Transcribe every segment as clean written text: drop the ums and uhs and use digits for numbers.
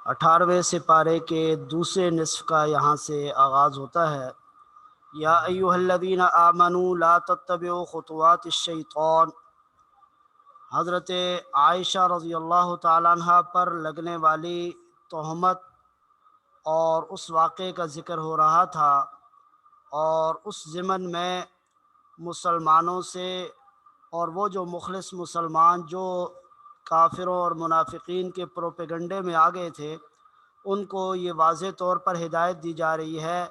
18ویں سپارے کے دوسرے نصف کا یہاں سے آغاز ہوتا ہے۔ یا ایھا الذین آمنوا لا تتبعوا خطوات الشیطان۔ حضرت عائشہ رضی اللہ تعالیٰ عنہ پر لگنے والی تہمت اور اس واقعے کا ذکر ہو رہا تھا، اور اس ضمن میں مسلمانوں سے اور وہ جو مخلص مسلمان جو کافروں اور منافقین کے پروپیگنڈے میں آ گئے تھے، ان کو یہ واضح طور پر ہدایت دی جا رہی ہے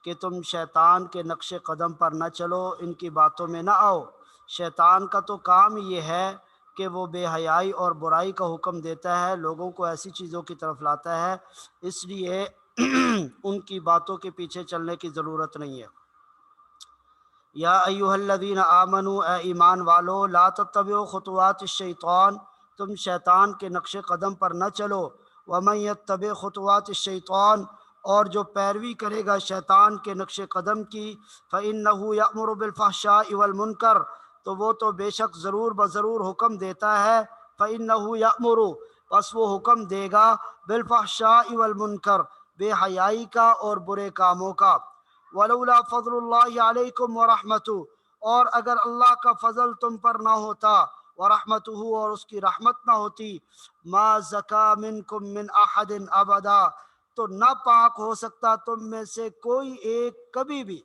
کہ تم شیطان کے نقش قدم پر نہ چلو، ان کی باتوں میں نہ آؤ۔ شیطان کا تو کام یہ ہے کہ وہ بے حیائی اور برائی کا حکم دیتا ہے، لوگوں کو ایسی چیزوں کی طرف لاتا ہے، اس لیے ان کی باتوں کے پیچھے چلنے کی ضرورت نہیں ہے۔ یا ایھا الذین آمنوا، اے ایمان والو، لا تتبعوا خطوات الشیطان، تم شیطان کے نقش قدم پر نہ چلو۔ ومن یتبع خطوات الشیطان، اور جو پیروی کرے گا شیطان کے نقش قدم کی، فإنہ یأمر بالفحشاء والمنکر، تو وہ تو بے شک ضرور بضرور حکم دیتا ہے، فإنہ یأمر، پس وہ حکم دے گا، بالفحشاء والمنکر، بے حیائی کا اور برے کاموں کا۔ ولولا فضل اللہ علیکم ورحمتہ، اور اگر اللہ کا فضل تم پر نہ ہوتا، ورحمتہ، اور اس کی رحمت نہ ہوتی، ما زکا منکم من احد ابدا، تو نہ پاک ہو سکتا تم میں سے کوئی ایک کبھی بھی،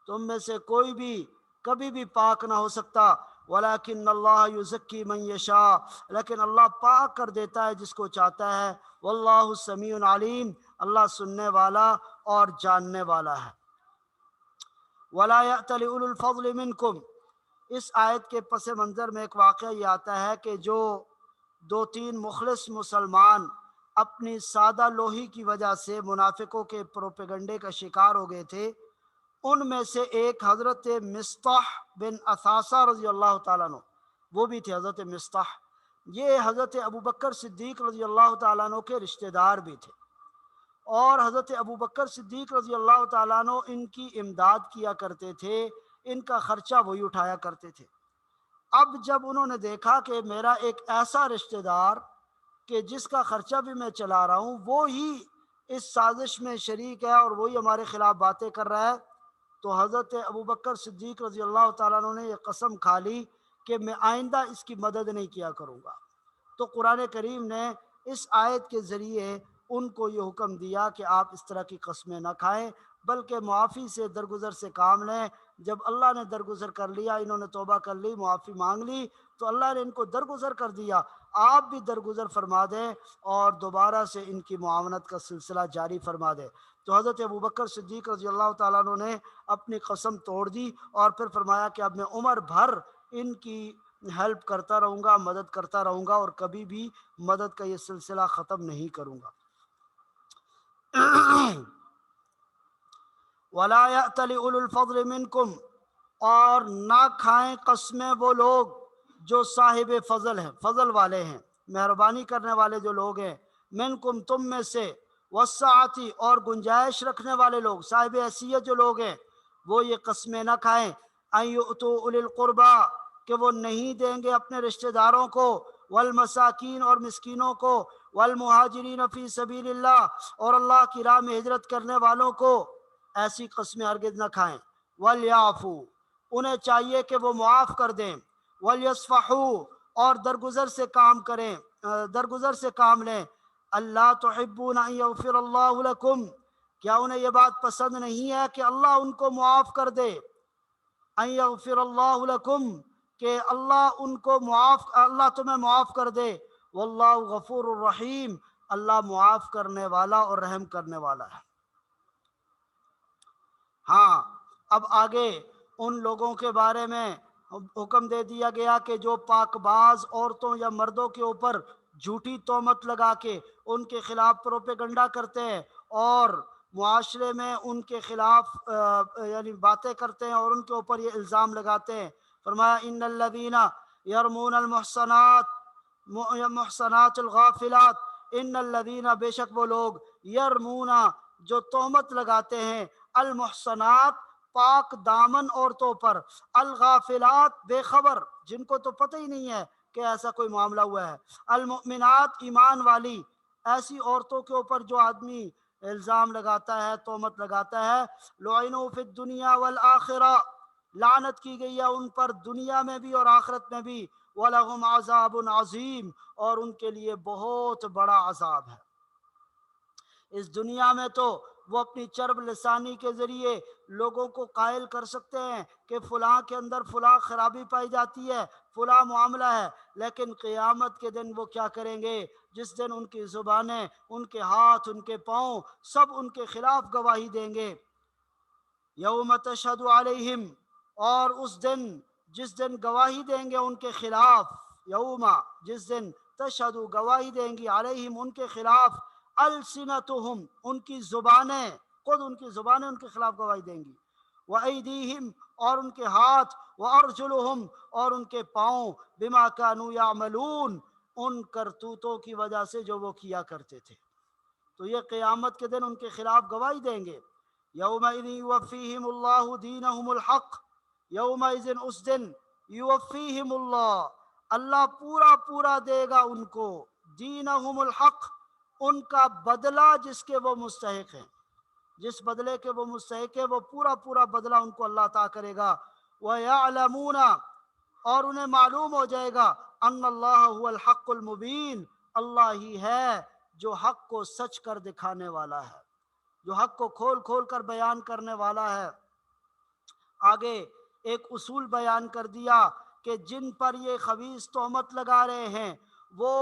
تم میں سے کوئی بھی کبھی بھی پاک نہ ہو سکتا۔ ولیکن اللہ یزکی من یشاء، لیکن اللہ پاک کر دیتا ہے جس کو چاہتا ہے۔ واللہ سمیع علیم، اللہ سننے والا اور جاننے والا ہے۔ ولا یأتل اولو الفضل منکم، اس آیت کے پس منظر میں ایک واقعہ یہ آتا ہے کہ جو دو تین مخلص مسلمان اپنی سادہ لوہی کی وجہ سے منافقوں کے پروپیگنڈے کا شکار ہو گئے تھے، ان میں سے ایک حضرت مصطح بن اثاثہ رضی اللہ تعالیٰ عنہ، وہ بھی تھے حضرت مصطح، یہ حضرت ابوبکر صدیق رضی اللہ تعالیٰ عنہ کے رشتہ دار بھی تھے، اور حضرت ابوبکر صدیق رضی اللہ تعالیٰ عنہ ان کی امداد کیا کرتے تھے، ان کا خرچہ وہی اٹھایا کرتے تھے۔ اب جب انہوں نے دیکھا کہ میرا ایک ایسا رشتہ دار کہ جس کا خرچہ بھی میں چلا رہا ہوں، وہ ہی اس سازش میں شریک ہے اور وہی ہمارے خلاف باتیں کر رہا ہے، تو حضرت ابوبکر صدیق رضی اللہ تعالیٰ عنہ نے یہ قسم کھا لی کہ میں آئندہ اس کی مدد نہیں کیا کروں گا۔ تو قرآن کریم نے اس آیت کے ذریعے ان کو یہ حکم دیا کہ آپ اس طرح کی قسمیں نہ کھائیں، بلکہ معافی سے درگزر سے کام لیں۔ جب اللہ نے درگزر کر لیا، انہوں نے توبہ کر لی، معافی مانگ لی، تو اللہ نے ان کو درگزر کر دیا، آپ بھی درگزر فرما دیں اور دوبارہ سے ان کی معاونت کا سلسلہ جاری فرما دیں۔ تو حضرت ابوبکر صدیق رضی اللہ تعالیٰ عنہ نے اپنی قسم توڑ دی اور پھر فرمایا کہ اب میں عمر بھر ان کی ہیلپ کرتا رہوں گا، مدد کرتا رہوں گا، اور کبھی بھی مدد کا یہ سلسلہ ختم نہیں کروں گا۔ وَلَا يَأْتَلِ أُولُو الْفَضْلِ مِنْكُمْ، اور نہ کھائیں قسمیں وہ لوگ جو صاحب فضل ہیں، فضل والے ہیں، مہربانی کرنے والے جو لوگ ہیں، منکم، تم میں سے، وسعتی، اور گنجائش رکھنے والے لوگ، صاحب حیثیت جو لوگ ہیں، وہ یہ قسمیں نہ کھائیں، ان یؤتوا اولی القربا، کہ وہ نہیں دیں گے اپنے رشتہ داروں کو، والمساکین، اور مسکینوں کو، والمہاجرین فی سبیل اللہ، اور اللہ کی راہ میں ہجرت کرنے والوں کو، ایسی قسمیں ہرگز نہ کھائیں۔ ولیعفو، انہیں چاہیے کہ وہ معاف کر دیں، ولیصفحوا، اور درگزر سے کام کریں، درگزر سے کام لیں۔ اللہ تحبون ان یغفر اللہ لکم، کیا انہیں یہ بات پسند نہیں ہے کہ اللہ ان کو معاف کر دے؟ ان یغفر اللہ لکم، کہ اللہ تمہیں معاف کر دے۔ واللہ غفور الرحیم، اللہ معاف کرنے والا اور رحم کرنے والا ہے۔ ہاں، اب آگے ان لوگوں کے بارے میں حکم دے دیا گیا کہ جو پاک باز عورتوں یا مردوں کے اوپر جھوٹی تہمت لگا کے ان کے خلاف پروپیگنڈا کرتے ہیں اور معاشرے میں ان کے خلاف یعنی باتیں کرتے ہیں اور ان کے اوپر یہ الزام لگاتے ہیں۔ فرمایا ان الذین یرمون محصنات الغافلات، ان الذین، بے شک وہ لوگ، یرمون، جو تہمت لگاتے ہیں، المحصنات، پاک دامن عورتوں پر، الغافلات، بے خبر، جن کو تو پتہ ہی نہیں ہے کہ ایسا کوئی معاملہ ہوا ہے، المؤمنات، ایمان والی، ایسی عورتوں کے اوپر جو آدمی الزام لگاتا ہے، تہمت لگاتا ہے، لعنوا فی الدنیا والآخرہ، لعنت کی گئی ہے ان پر دنیا میں بھی اور آخرت میں بھی، وَلَهُمْ عَذَابٌ عَظِيمٌ، اور ان کے لیے بہت بڑا عذاب ہے۔ اس دنیا میں تو وہ اپنی چرب لسانی کے ذریعے لوگوں کو قائل کر سکتے ہیں کہ فلاں کے اندر فلاں خرابی پائی جاتی ہے، فلاں معاملہ ہے، لیکن قیامت کے دن وہ کیا کریں گے؟ جس دن ان کی زبانیں، ان کے ہاتھ، ان کے پاؤں سب ان کے خلاف گواہی دیں گے۔ یوم تشہد علیہم، اور اس دن جس دن گواہی دیں گے ان کے خلاف، یوم جس دن تشہد گواہی دیں گی علیہم ان کے خلاف، السنتہم ان کی زبانیں، خود ان کی زبانیں ان کے خلاف گواہی دیں گی، وَأَيْدِيهِمْ اور ان کے ہاتھ، وَأَرْجُلُهُمْ اور ان کے پاؤں، بِمَا كَانُوا يَعْمَلُونَ ان کرتوتوں کی وجہ سے جو وہ کیا کرتے تھے۔ تو یہ قیامت کے دن ان کے خلاف گواہی دیں گے۔ یومئذ یوفیہم اللہ دینہم الحق، یومئذ اس دن، یوفیہم اللہ اللہ پورا پورا دے گا ان کو، دینہم الحق ان کا بدلہ جس کے وہ مستحق ہیں، جس بدلے کے وہ مستحق ہیں وہ پورا پورا بدلہ ان کو اللہ عطا کرے گا۔ وَيَعْلَمُونَ اور انہیں معلوم ہو جائے گا، ان اللہ هو الحق المبین اللہ ہی ہے جو حق کو سچ کر دکھانے والا ہے، جو حق کو کھول کھول کر بیان کرنے والا ہے۔ آگے ایک اصول بیان کر دیا کہ جن پر یہ خبیث تہمت لگا رہے ہیں وہ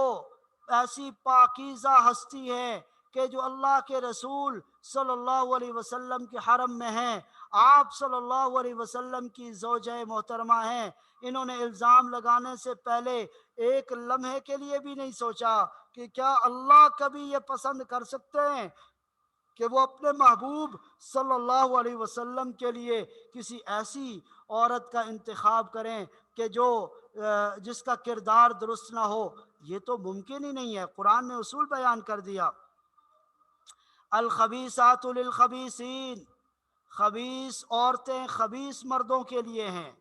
ایسی پاکیزہ ہستی ہے کہ جو اللہ کے رسول صلی اللہ علیہ وسلم کے حرم میں ہیں، آپ صلی اللہ علیہ وسلم کی زوجہ محترمہ ہیں۔ انہوں نے الزام لگانے سے پہلے ایک لمحے کے لیے بھی نہیں سوچا کہ کیا اللہ کبھی یہ پسند کر سکتے ہیں کہ وہ اپنے محبوب صلی اللہ علیہ وسلم کے لیے کسی ایسی عورت کا انتخاب کریں کہ جو جس کا کردار درست نہ ہو؟ یہ تو ممکن ہی نہیں ہے۔ قرآن نے اصول بیان کر دیا، الخبیثات للخبیثین، خبیث عورتیں خبیث مردوں کے لیے ہیں،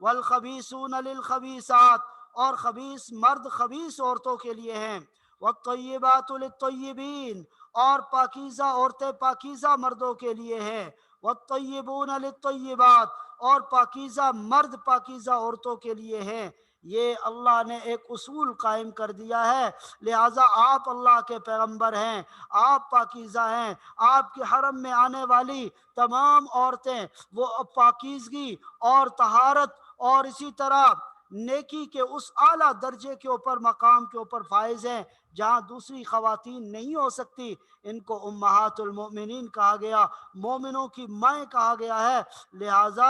والخبیثون للخبیثات اور خبیث مرد خبیث عورتوں کے لیے ہیں، والطیبات للطیبین اور پاکیزہ عورتیں پاکیزہ مردوں کے لیے ہیں، والطیبون للطیبات اور پاکیزہ مرد پاکیزہ عورتوں کے لیے ہیں۔ یہ اللہ نے ایک اصول قائم کر دیا ہے، لہٰذا آپ اللہ کے پیغمبر ہیں، آپ پاکیزہ ہیں، آپ کے حرم میں آنے والی تمام عورتیں وہ پاکیزگی اور طہارت اور اسی طرح نیکی کے اس اعلیٰ درجے کے اوپر مقام کے اوپر فائز ہیں جہاں دوسری خواتین نہیں ہو سکتی۔ ان کو امہات المؤمنین کہا گیا، مومنوں کی مائیں کہا گیا ہے۔ لہٰذا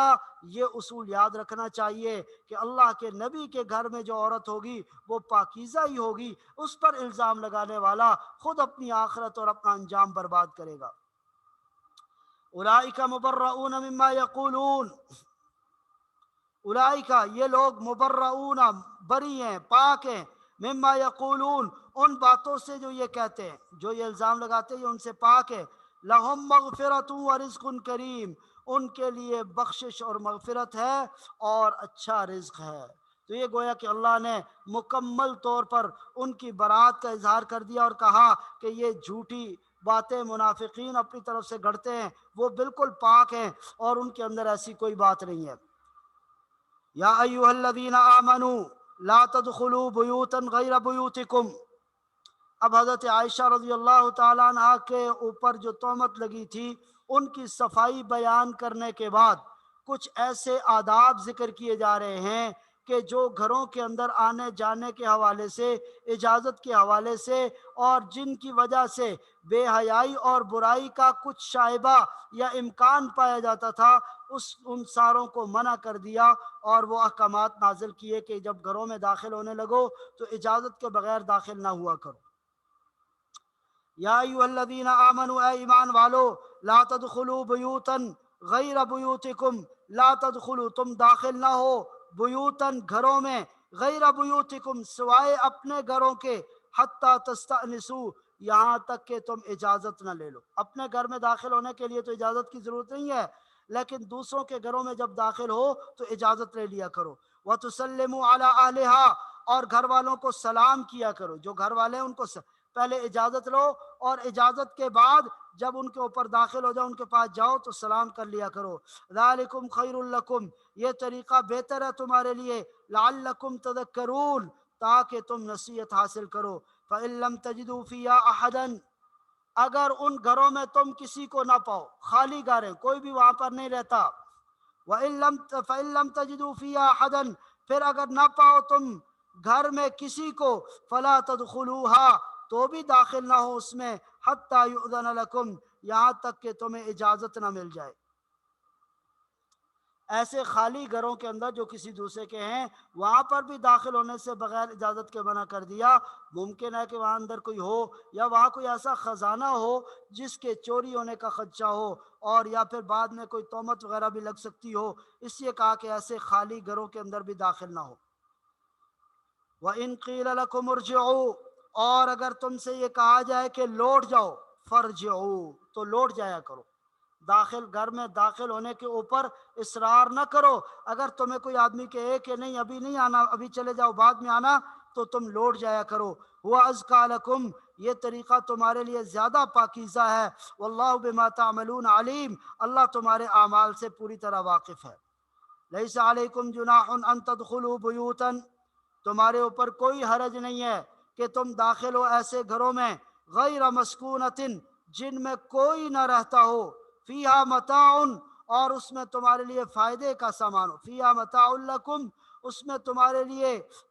یہ اصول یاد رکھنا چاہیے کہ اللہ کے نبی کے گھر میں جو عورت ہوگی وہ پاکیزہ ہی ہوگی، اس پر الزام لگانے والا خود اپنی آخرت اور اپنا انجام برباد کرے گا۔ اولئک مبرؤون مما یقولون، اولئک یہ لوگ مبرؤون بری ہیں، پاک ہیں، مما یقولون ان باتوں سے جو یہ کہتے ہیں، جو یہ الزام لگاتے ہیں، یہ ان سے پاک ہے۔ لہم مغفرۃ ورزق کریم ان کے لیے بخشش اور مغفرت ہے اور اچھا رزق ہے۔ تو یہ گویا کہ اللہ نے مکمل طور پر ان کی برات کا اظہار کر دیا اور کہا کہ یہ جھوٹی باتیں منافقین اپنی طرف سے گھڑتے ہیں، وہ بالکل پاک ہیں اور ان کے اندر ایسی کوئی بات نہیں ہے۔ یا ایھا الذین آمنوا لا تدخلوا بیوتا غیر بیوتکم، اب حضرت عائشہ رضی اللہ تعالیٰ عنہ کے اوپر جو تہمت لگی تھی ان کی صفائی بیان کرنے کے بعد کچھ ایسے آداب ذکر کیے جا رہے ہیں کہ جو گھروں کے اندر آنے جانے کے حوالے سے، اجازت کے حوالے سے، اور جن کی وجہ سے بے حیائی اور برائی کا کچھ شائبہ یا امکان پایا جاتا تھا، ان ساروں کو منع کر دیا اور وہ احکامات نازل کیے کہ جب گھروں میں داخل ہونے لگو تو اجازت کے بغیر داخل نہ ہوا کرو۔ یا ایھا الذین آمنوا اے ایمان والو، لا تدخلوا بیوتا غیر بیوتکم، لا تدخلوا تم داخل نہ ہو، بیوتن گھروں میں، غیر بیوتکم سوائے اپنے گھروں کے، حتی تستأنسوا یہاں تک کہ تم اجازت نہ لے لو۔ اپنے گھر میں داخل ہونے کے لیے تو اجازت کی ضرورت نہیں ہے، لیکن دوسروں کے گھروں میں جب داخل ہو تو اجازت لے لیا کرو۔ وَتُسَلِّمُوا عَلَىٰ أَهْلِهَا اور گھر والوں کو سلام کیا کرو، جو گھر والے ہیں ان کو پہلے اجازت لو، اور اجازت کے بعد جب ان کے اوپر داخل ہو جاؤ، ان کے پاس جاؤ تو سلام کر لیا کرو۔ ذالکم خیر لکم، یہ طریقہ بہتر ہے تمہارے لیے، لعلکم تذکرون، تاکہ تم نصیحت حاصل کرو۔ فإن لم تجدوا فیہا احدا، اگر ان گھروں میں تم کسی کو نہ پاؤ، خالی گھر ہیں، کوئی بھی وہاں پر نہیں رہتا، فإن لم تجدوا فیہا احدا، پھر اگر نہ پاؤ تم گھر میں کسی کو، فلا تدخلوها، تو بھی داخل نہ ہو اس میں، حتی یؤذن لکم، یہاں تک کہ تمہیں اجازت نہ مل جائے۔ ایسے خالی گھروں کے اندر جو کسی دوسرے کے ہیں، وہاں پر بھی داخل ہونے سے بغیر اجازت کے منع کر دیا۔ ممکن ہے کہ وہاں اندر کوئی ہو، یا وہاں کوئی ایسا خزانہ ہو جس کے چوری ہونے کا خدشہ ہو، اور یا پھر بعد میں کوئی تہمت وغیرہ بھی لگ سکتی ہو، اس لیے کہا کہ ایسے خالی گھروں کے اندر بھی داخل نہ ہو۔ وَإِن قِيلَ لَكُمُ ارْجِعُوا، اور اگر تم سے یہ کہا جائے کہ لوٹ جاؤ، فَارْجِعُوا، تو لوٹ جایا کرو۔ گھر میں داخل ہونے کے اوپر اصرار نہ کرو۔ اگر تمہیں کوئی آدمی کہے کہ نہیں ابھی نہیں آنا، ابھی چلے جاؤ بعد میں آنا، تو تم لوٹ جایا کرو۔ ہوا ازکا لکم، یہ طریقہ تمہارے لیے زیادہ پاکیزہ ہے۔ واللہ بما تعملون علیم، اللہ تمہارے اعمال سے پوری طرح واقف ہے۔ لیس علیکم جناح ان تدخلوا بیوتا، تمہارے اوپر کوئی حرج نہیں ہے کہ تم داخل ہو ایسے گھروں میں، غیر مسکونۃ، جن میں کوئی نہ رہتا ہو، فیہا متاع، اور اس میں تمہارے لیے فائدے کا سامان ہو، فیہا متاع لکم، اس میں تمہارے لیے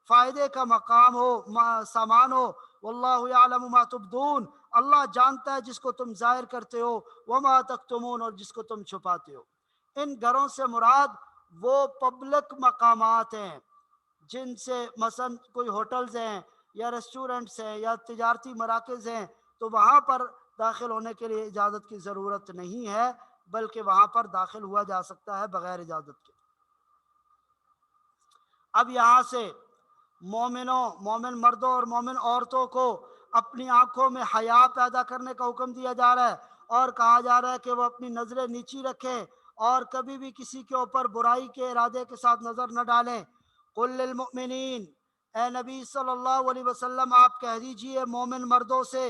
فائدے کا مقام ہو، سامان ہو۔ واللہ یعلم ما تبدون، اللہ جانتا ہے جس کو تم ظاہر کرتے ہو، وما تکتمون، اور جس کو تم چھپاتے ہو۔ ان گھروں سے مراد وہ پبلک مقامات ہیں جن سے مثلا کوئی ہوٹلز ہیں یا ریسٹورنٹس ہیں یا تجارتی مراکز ہیں، تو وہاں پر داخل ہونے کے لیے اجازت کی ضرورت نہیں ہے، بلکہ وہاں پر داخل ہوا جا سکتا ہے بغیر اجازت کے۔ اب یہاں سے مومن مردوں اور مومن عورتوں کو اپنی آنکھوں میں حیا پیدا کرنے کا حکم دیا جا رہا ہے، اور کہا جا رہا ہے کہ وہ اپنی نظریں نیچی رکھیں، اور کبھی بھی کسی کے اوپر برائی کے ارادے کے ساتھ نظر نہ ڈالیں۔ قل للمؤمنین، اے نبی صلی اللہ علیہ وسلم آپ کہہ دیجئے مومن مردوں سے،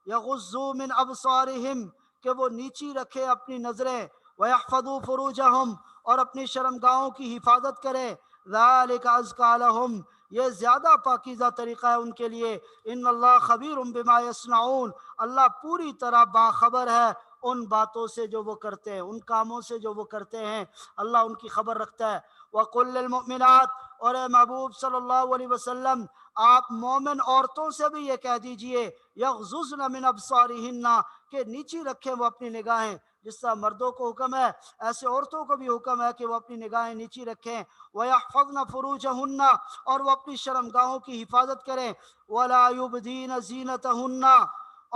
یغضوا من ابصارہم، کہ وہ نیچی رکھے اپنی نظریں، ویحفظوا فروجہم، اور اپنی شرمگاہوں کی حفاظت کریں، ذالک ازکا لہم، یہ زیادہ پاکیزہ طریقہ ہے ان کے لیے۔ ان اللہ خبیر بما یصنعون، اللہ پوری طرح باخبر ہے ان باتوں سے جو وہ کرتے ہیں، ان کاموں سے جو وہ کرتے ہیں، اللہ ان کی خبر رکھتا ہے۔ وَقُلْ لِلْمُؤْمِنَاتِ، اور اے محبوب صلی اللہ علیہ وسلم آپ مومن عورتوں سے بھی یہ کہہ دیجئے، یغضضن من ابصارہن، کہ نیچی رکھیں وہ اپنی نگاہیں، جس طرح مردوں کو حکم ہے ایسے عورتوں کو بھی حکم ہے کہ وہ اپنی نگاہیں نیچی رکھیں۔ وَيَحْفَظْنَ فُرُوجَهُنَّ، اور وہ اپنی شرمگاہوں کی حفاظت کریں۔ وَلَا يُبْدِينَ زِينَتَهُنَّ،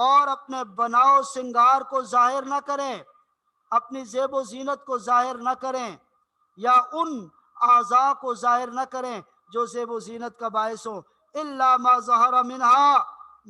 اور اپنے بناؤ سنگار کو ظاہر نہ کریں، اپنی زیب و زینت کو ظاہر نہ کریں، یا ان اعضاء کو ظاہر نہ کریں جو زیب و زینت کا باعث ہو، الا ما ظہر منہا،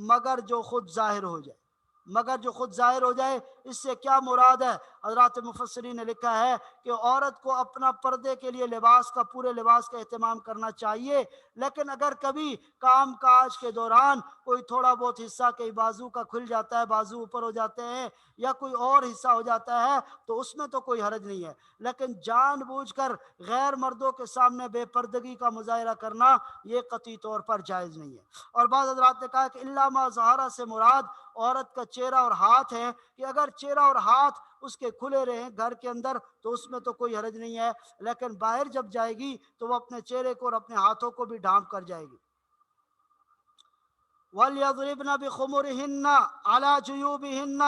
مگر جو خود ظاہر ہو جائے، مگر جو خود ظاہر ہو جائے۔ اس سے کیا مراد ہے؟ حضرات مفسرین نے لکھا ہے کہ عورت کو اپنا پردے کے لیے لباس کا، پورے لباس کا اہتمام کرنا چاہیے، لیکن اگر کبھی کام کاج کے دوران کوئی تھوڑا بہت حصہ کئی بازو کا کھل جاتا ہے، بازو اوپر ہو جاتے ہیں، یا کوئی اور حصہ ہو جاتا ہے، تو اس میں تو کوئی حرج نہیں ہے، لیکن جان بوجھ کر غیر مردوں کے سامنے بے پردگی کا مظاہرہ کرنا یہ قطعی طور پر جائز نہیں ہے۔ اور بعض حضرات نے کہا کہ الا ما ظہر سے مراد عورت کا چہرہ اور ہاتھ ہے، کہ اگر چہرہ اور ہاتھ اس کے کھلے رہیں گھر کے اندر تو اس میں تو کوئی حرج نہیں ہے، لیکن باہر جب جائے گی تو وہ اپنے چہرے کو اور اپنے ہاتھوں کو بھی ڈھانپ کر جائے گی۔ وَلْيَضْرِبْنَ بِخُمُرِهِنَّ عَلَى جُيُوبِهِنَّ،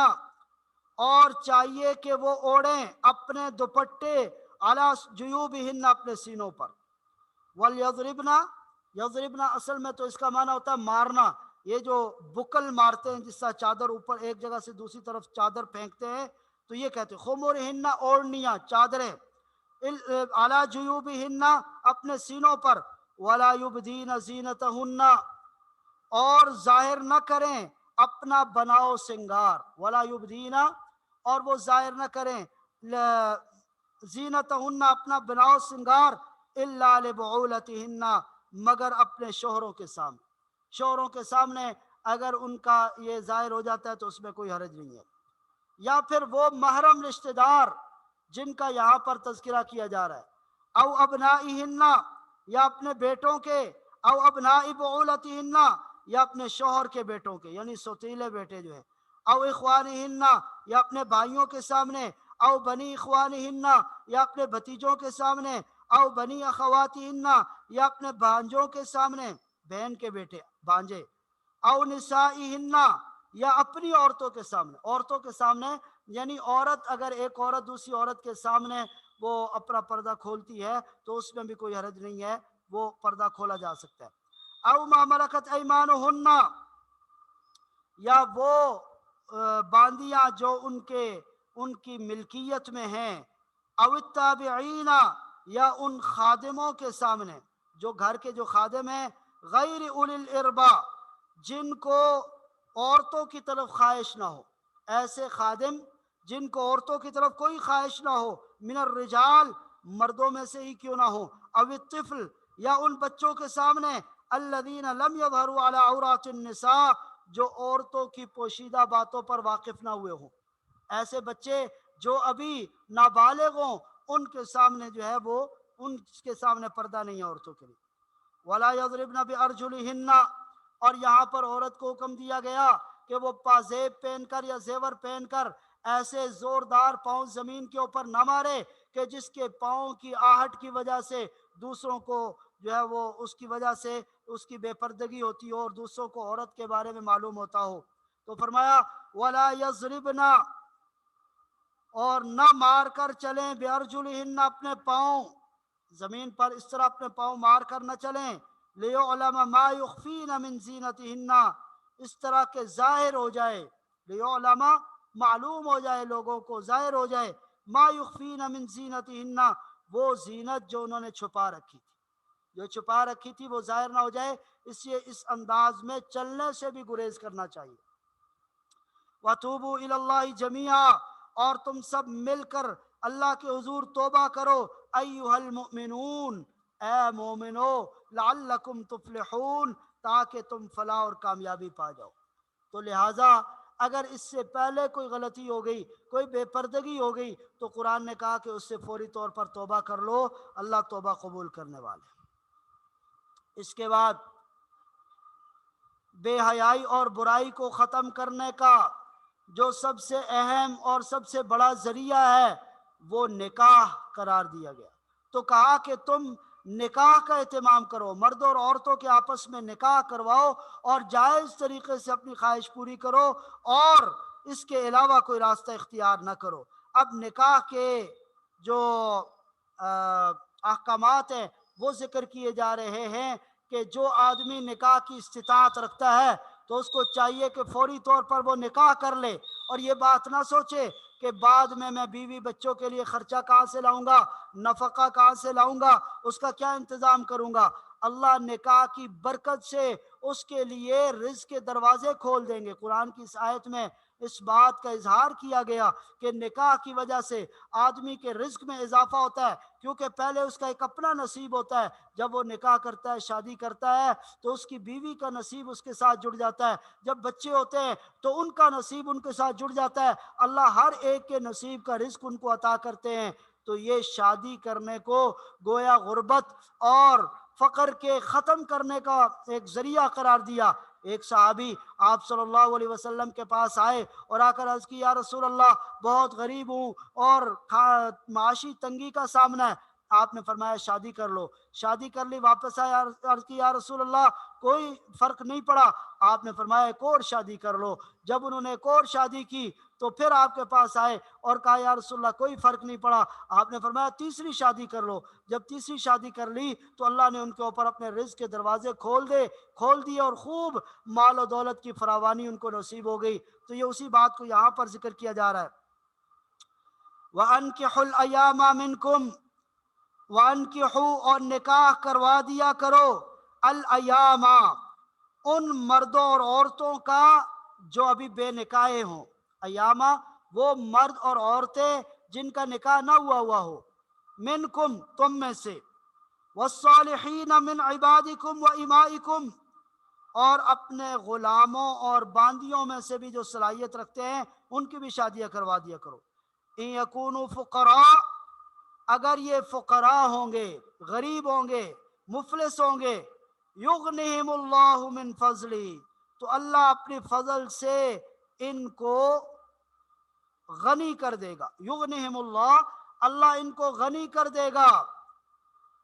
اور چاہیے کہ وہ اوڑھیں اپنے دوپٹے، عَلَى جُيُوبِهِنَّ، اپنے سینوں پر۔ وَلْيَضْرِبْنَ، یضربنا اصل میں تو اس کا معنی ہوتا ہے مارنا، یہ جو بکل مارتے ہیں جس طرح چادر اوپر ایک جگہ سے دوسری طرف چادر پھینکتے ہیں، تو یہ کہتے ہیں خمرہن، اوڑھنیاں، چادریں، علی جیوبہن، اپنے سینوں پر، ولا یبدین زینتہن، اور ظاہر نہ کریں اپنا بناؤ سنگار، ولا یبدین، اور وہ ظاہر نہ کریں زینتہن، اپنا بناؤ سنگار، الا لبعولتہن، مگر اپنے شوہروں کے سامنے، شوہروں کے سامنے اگر ان کا یہ ظاہر ہو جاتا ہے تو اس میں کوئی حرج نہیں ہے۔ یا پھر وہ محرم رشتہ دار جن کا یہاں پر تذکرہ کیا جا رہا ہے، او ابنائہن، یا اپنے بیٹوں کے، او ابناء بعولتہن، یا اپنے شوہر کے بیٹوں کے، یعنی سوتیلے بیٹے جو ہیں، او اخوانہن، یا اپنے بھائیوں کے سامنے، او بنی اخوانہن، یا اپنے بھتیجوں کے سامنے، او بنی اخواتہن، یا اپنے بھانجوں کے سامنے، بہن کے بیٹے بھانجے، او نسائہن، یا اپنی عورتوں کے سامنے۔ عورتوں کے سامنے یعنی عورت، اگر ایک عورت دوسری عورت کے سامنے وہ اپنا پردہ کھولتی ہے تو اس میں بھی کوئی حرج نہیں ہے، وہ پردہ کھولا جا سکتا ہے۔ او ما ملکت ایمانہن، یا وہ باندیاں جو ان کی ملکیت میں ہیں، او التابعین، یا ان خادموں کے سامنے، جو گھر کے جو خادم ہیں، غیر اولی الاربا، جن کو عورتوں کی طرف خواہش نہ ہو، ایسے خادم جن کو عورتوں کی طرف کوئی خواہش نہ ہو، من الرجال، مردوں میں سے ہی کیوں نہ ہو، او الطفل، یا ان بچوں کے سامنے، الذین لم یظہروا علی عورات النساء، جو عورتوں کی پوشیدہ باتوں پر واقف نہ ہوئے ہوں۔ ایسے بچے جو ابھی نابالغ ہوں، ان کے سامنے جو ہے وہ ان کے سامنے پردہ نہیں ہے عورتوں کے لیے۔ ولا یضربن بارجلہن، اور یہاں پر عورت کو حکم دیا گیا کہ وہ پازیب پہن کر یا زیور پہن کر ایسے زوردار پاؤں زمین کے اوپر نہ مارے کہ جس کے پاؤں کی آہٹ کی وجہ سے دوسروں کو جو ہے وہ اس کی وجہ سے اس کی بے پردگی ہوتی ہو اور دوسروں کو عورت کے بارے میں معلوم ہوتا ہو۔ تو فرمایا ولا یضربن، اور نہ مار کر چلیں، بارجلہن، اپنے پاؤں زمین پر اس طرح اپنے پاؤں مار کر نہ چلیں، لیعلم ما یخفین من زینتہن، اس طرح کہ ظاہر ہو جائے، لیعلم، معلوم ہو جائے، لوگوں کو ظاہر ہو جائے، ما یخفین من زینتہن، وہ زینت جو انہوں نے چھپا رکھی تھی، جو چھپا رکھی تھی وہ ظاہر نہ ہو جائے، اس لیے اس انداز میں چلنے سے بھی گریز کرنا چاہیے۔ وَتُوبُوا إِلَى اللَّهِ جَمِيعًا، اور تم سب مل کر اللہ کے حضور توبہ کرو، ایھا المؤمنون، اے مومنو، لعلکم تفلحون، تاکہ تم فلاح اور کامیابی پا جاؤ۔ تو لہٰذا اگر اس سے پہلے کوئی غلطی ہو گئی، کوئی بے پردگی ہو گئی، تو قرآن نے کہا کہ اس سے فوری طور پر توبہ کر لو، اللہ توبہ قبول کرنے والے۔ اس کے بعد بے حیائی اور برائی کو ختم کرنے کا جو سب سے اہم اور سب سے بڑا ذریعہ ہے وہ نکاح قرار دیا گیا۔ تو کہا کہ تم نکاح کا اہتمام کرو، مرد اور عورتوں کے آپس میں نکاح کرواؤ اور جائز طریقے سے اپنی خواہش پوری کرو، اور اس کے علاوہ کوئی راستہ اختیار نہ کرو۔ اب نکاح کے جو احکامات ہیں وہ ذکر کیے جا رہے ہیں کہ جو آدمی نکاح کی استطاعت رکھتا ہے تو اس کو چاہیے کہ فوری طور پر وہ نکاح کر لے، اور یہ بات نہ سوچے کہ بعد میں بیوی بچوں کے لیے خرچہ کہاں سے لاؤں گا، نفقہ کہاں سے لاؤں گا، اس کا کیا انتظام کروں گا۔ اللہ نکاح کی برکت سے اس کے لیے رزق کے دروازے کھول دیں گے۔ قرآن کی اس آیت میں اس بات کا اظہار کیا گیا کہ نکاح کی وجہ سے آدمی کے رزق میں اضافہ ہوتا ہے، کیونکہ پہلے اس کا ایک اپنا نصیب ہوتا ہے، جب وہ نکاح کرتا ہے، شادی کرتا ہے، تو اس کی بیوی کا نصیب اس کے ساتھ جڑ جاتا ہے، جب بچے ہوتے ہیں تو ان کا نصیب ان کے ساتھ جڑ جاتا ہے، اللہ ہر ایک کے نصیب کا رزق ان کو عطا کرتے ہیں۔ تو یہ شادی کرنے کو گویا غربت اور فقر کے ختم کرنے کا ایک ذریعہ قرار دیا۔ ایک صحابی آپ صلی اللہ علیہ وسلم کے پاس آئے اور آ کر عرض کی، یا رسول اللہ، بہت غریب ہوں اور معاشی تنگی کا سامنا ہے۔ آپ نے فرمایا شادی کر لو۔ شادی کر لی، واپس آئے، عرض کی، یا رسول اللہ، کوئی فرق نہیں پڑا۔ آپ نے فرمایا ایک اور شادی کر لو۔ جب انہوں نے ایک اور شادی کی تو پھر آپ کے پاس آئے اور کہا، یا رسول اللہ، کوئی فرق نہیں پڑا۔ آپ نے فرمایا تیسری شادی کر لو۔ جب تیسری شادی کر لی تو اللہ نے ان کے اوپر اپنے رزق کے دروازے کھول دیے اور خوب مال و دولت کی فراوانی ان کو نصیب ہو گئی۔ تو یہ اسی بات کو یہاں پر ذکر کیا جا رہا ہے۔ وَأَنْكِحُوا الْأَيَامَ مِنْكُمْ، وَأَنْكِحُوا، اور نکاح کروا دیا کرو، الایام، ان مردوں اور عورتوں کا جو ابھی بے نکاح ہوں۔ ایامہ وہ مرد اور عورتیں جن کا نکاح نہ ہوا ہو، منکم، تم میں سے، والصالحین من عبادکم و امائکم، اور اپنے غلاموں اور باندیوں میں سے بھی جو صلاحیت رکھتے ہیں ان کی بھی شادیاں کروا دیا کرو۔ ان یکونوا فقراء، اگر یہ فقراء ہوں گے، غریب ہوں گے، مفلس ہوں گے، یغنہم اللہ من فضلی، تو اللہ اپنی فضل سے ان کو غنی کر دے گا۔ یغنہم اللہ، اللہ ان کو غنی کر دے گا،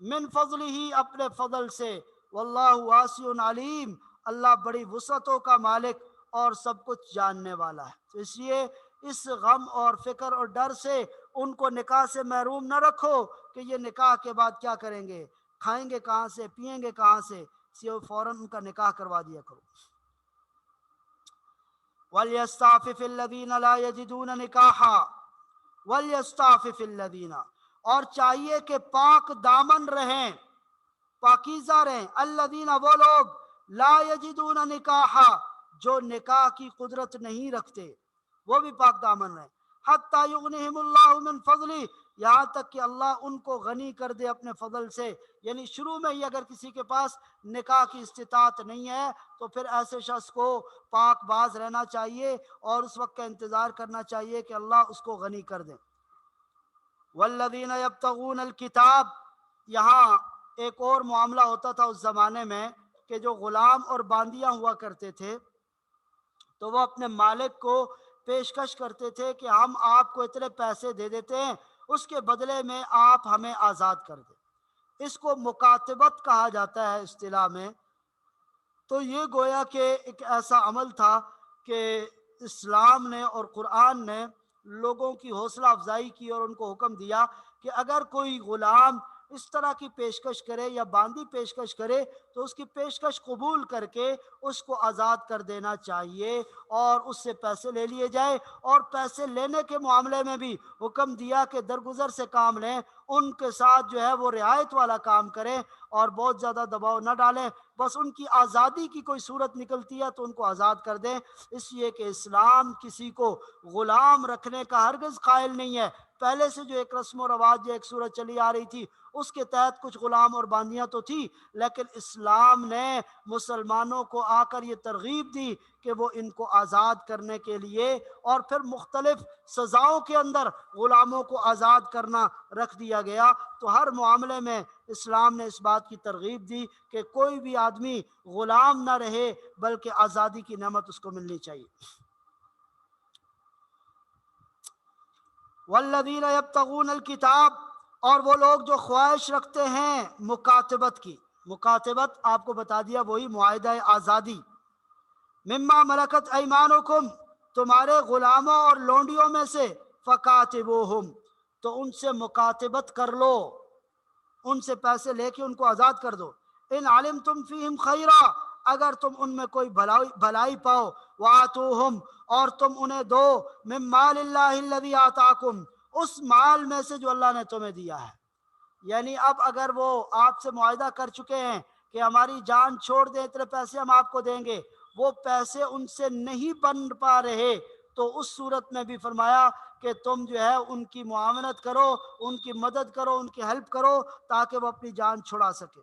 من فضلہ، اپنے فضل سے، واللہ واسع علیم، اللہ بڑی وسعتوں کا مالک اور سب کچھ جاننے والا ہے۔ تو اس لیے اس غم اور فکر اور ڈر سے ان کو نکاح سے محروم نہ رکھو کہ یہ نکاح کے بعد کیا کریں گے، کھائیں گے کہاں سے، پئیں گے کہاں سے، اس لیے فوراً ان کا نکاح کروا دیا کرو۔ وَلْيَسْتَعْفِفِ الَّذِينَ لَا يَجِدُونَ نِكَاحًا، وَلْيَسْتَعْفِفِ الَّذِينَ، اور چاہیے کہ پاک دامن رہیں، پاکیزہ رہیں، الذین، وہ لوگ، لا یجدون نکاحا، جو نکاح کی قدرت نہیں رکھتے، وہ بھی پاک دامن رہیں، حتی یغنہم اللہ من فضلی، یہاں تک کہ اللہ ان کو غنی کر دے اپنے فضل سے۔ یعنی شروع میں ہی اگر کسی کے پاس نکاح کی استطاعت نہیں ہے تو پھر ایسے شخص کو پاک باز رہنا چاہیے اور اس وقت کا انتظار کرنا چاہیے کہ اللہ اس کو غنی کر دے۔ والذین یبتغون الکتاب، یہاں ایک اور معاملہ ہوتا تھا اس زمانے میں کہ جو غلام اور باندیاں ہوا کرتے تھے تو وہ اپنے مالک کو پیشکش کرتے تھے کہ ہم آپ کو اتنے پیسے دے دیتے ہیں، اس کے بدلے میں آپ ہمیں آزاد کر دیں۔ اس کو مکاتبت کہا جاتا ہے اصطلاح میں۔ تو یہ گویا کہ ایک ایسا عمل تھا کہ اسلام نے اور قرآن نے لوگوں کی حوصلہ افزائی کی اور ان کو حکم دیا کہ اگر کوئی غلام اس طرح کی پیشکش کرے یا باندی پیشکش کرے تو اس کی پیشکش قبول کر کے اس کو آزاد کر دینا چاہیے اور اس سے پیسے لے لیے جائے، اور پیسے لینے کے معاملے میں بھی حکم دیا کہ درگزر سے کام لیں، ان کے ساتھ جو ہے وہ رعایت والا کام کریں اور بہت زیادہ دباؤ نہ ڈالیں، بس ان کی آزادی کی کوئی صورت نکلتی ہے تو ان کو آزاد کر دیں۔ اس لیے کہ اسلام کسی کو غلام رکھنے کا ہرگز قائل نہیں ہے۔ پہلے سے جو ایک رسم و رواج یا ایک صورت چلی آ رہی تھی اس کے تحت کچھ غلام اور باندیاں تو تھی، لیکن اسلام نے مسلمانوں کو آ کر یہ ترغیب دی کہ وہ ان کو آزاد کرنے کے لیے، اور پھر مختلف سزاؤں کے اندر غلاموں کو آزاد کرنا رکھ دیا گیا۔ تو ہر معاملے میں اسلام نے اس بات کی ترغیب دی کہ کوئی بھی آدمی غلام نہ رہے بلکہ آزادی کی نعمت اس کو ملنی چاہیے۔ والذین یبتغون الکتاب، اور وہ لوگ جو خواہش رکھتے ہیں مکاتبت کی، مکاتبت آپ کو بتا دیا وہی معاہدہ آزادی، مما ملکت ایمانکم، تمہارے غلاموں اور لونڈیوں میں سے، فکاتبوہم، تو ان سے مکاتبت کر لو، ان سے پیسے لے کے ان کو آزاد کر دو۔ ان علمتم فیہم خیرا، اگر تم ان میں کوئی بھلائی پاؤ، وآتوہم، اور تم انہیں دو، من مال اللہ الذی آتاکم، اس مال میں سے جو اللہ نے تمہیں دیا ہے۔ یعنی اب اگر وہ آپ سے معاہدہ کر چکے ہیں کہ ہماری جان چھوڑ دیں اتنے پیسے ہم آپ کو دیں گے، وہ پیسے ان سے نہیں بن پا رہے، تو اس صورت میں بھی فرمایا کہ تم جو ہے ان کی معاونت کرو، ان کی مدد کرو، ان کی ہیلپ کرو تاکہ وہ اپنی جان چھڑا سکے۔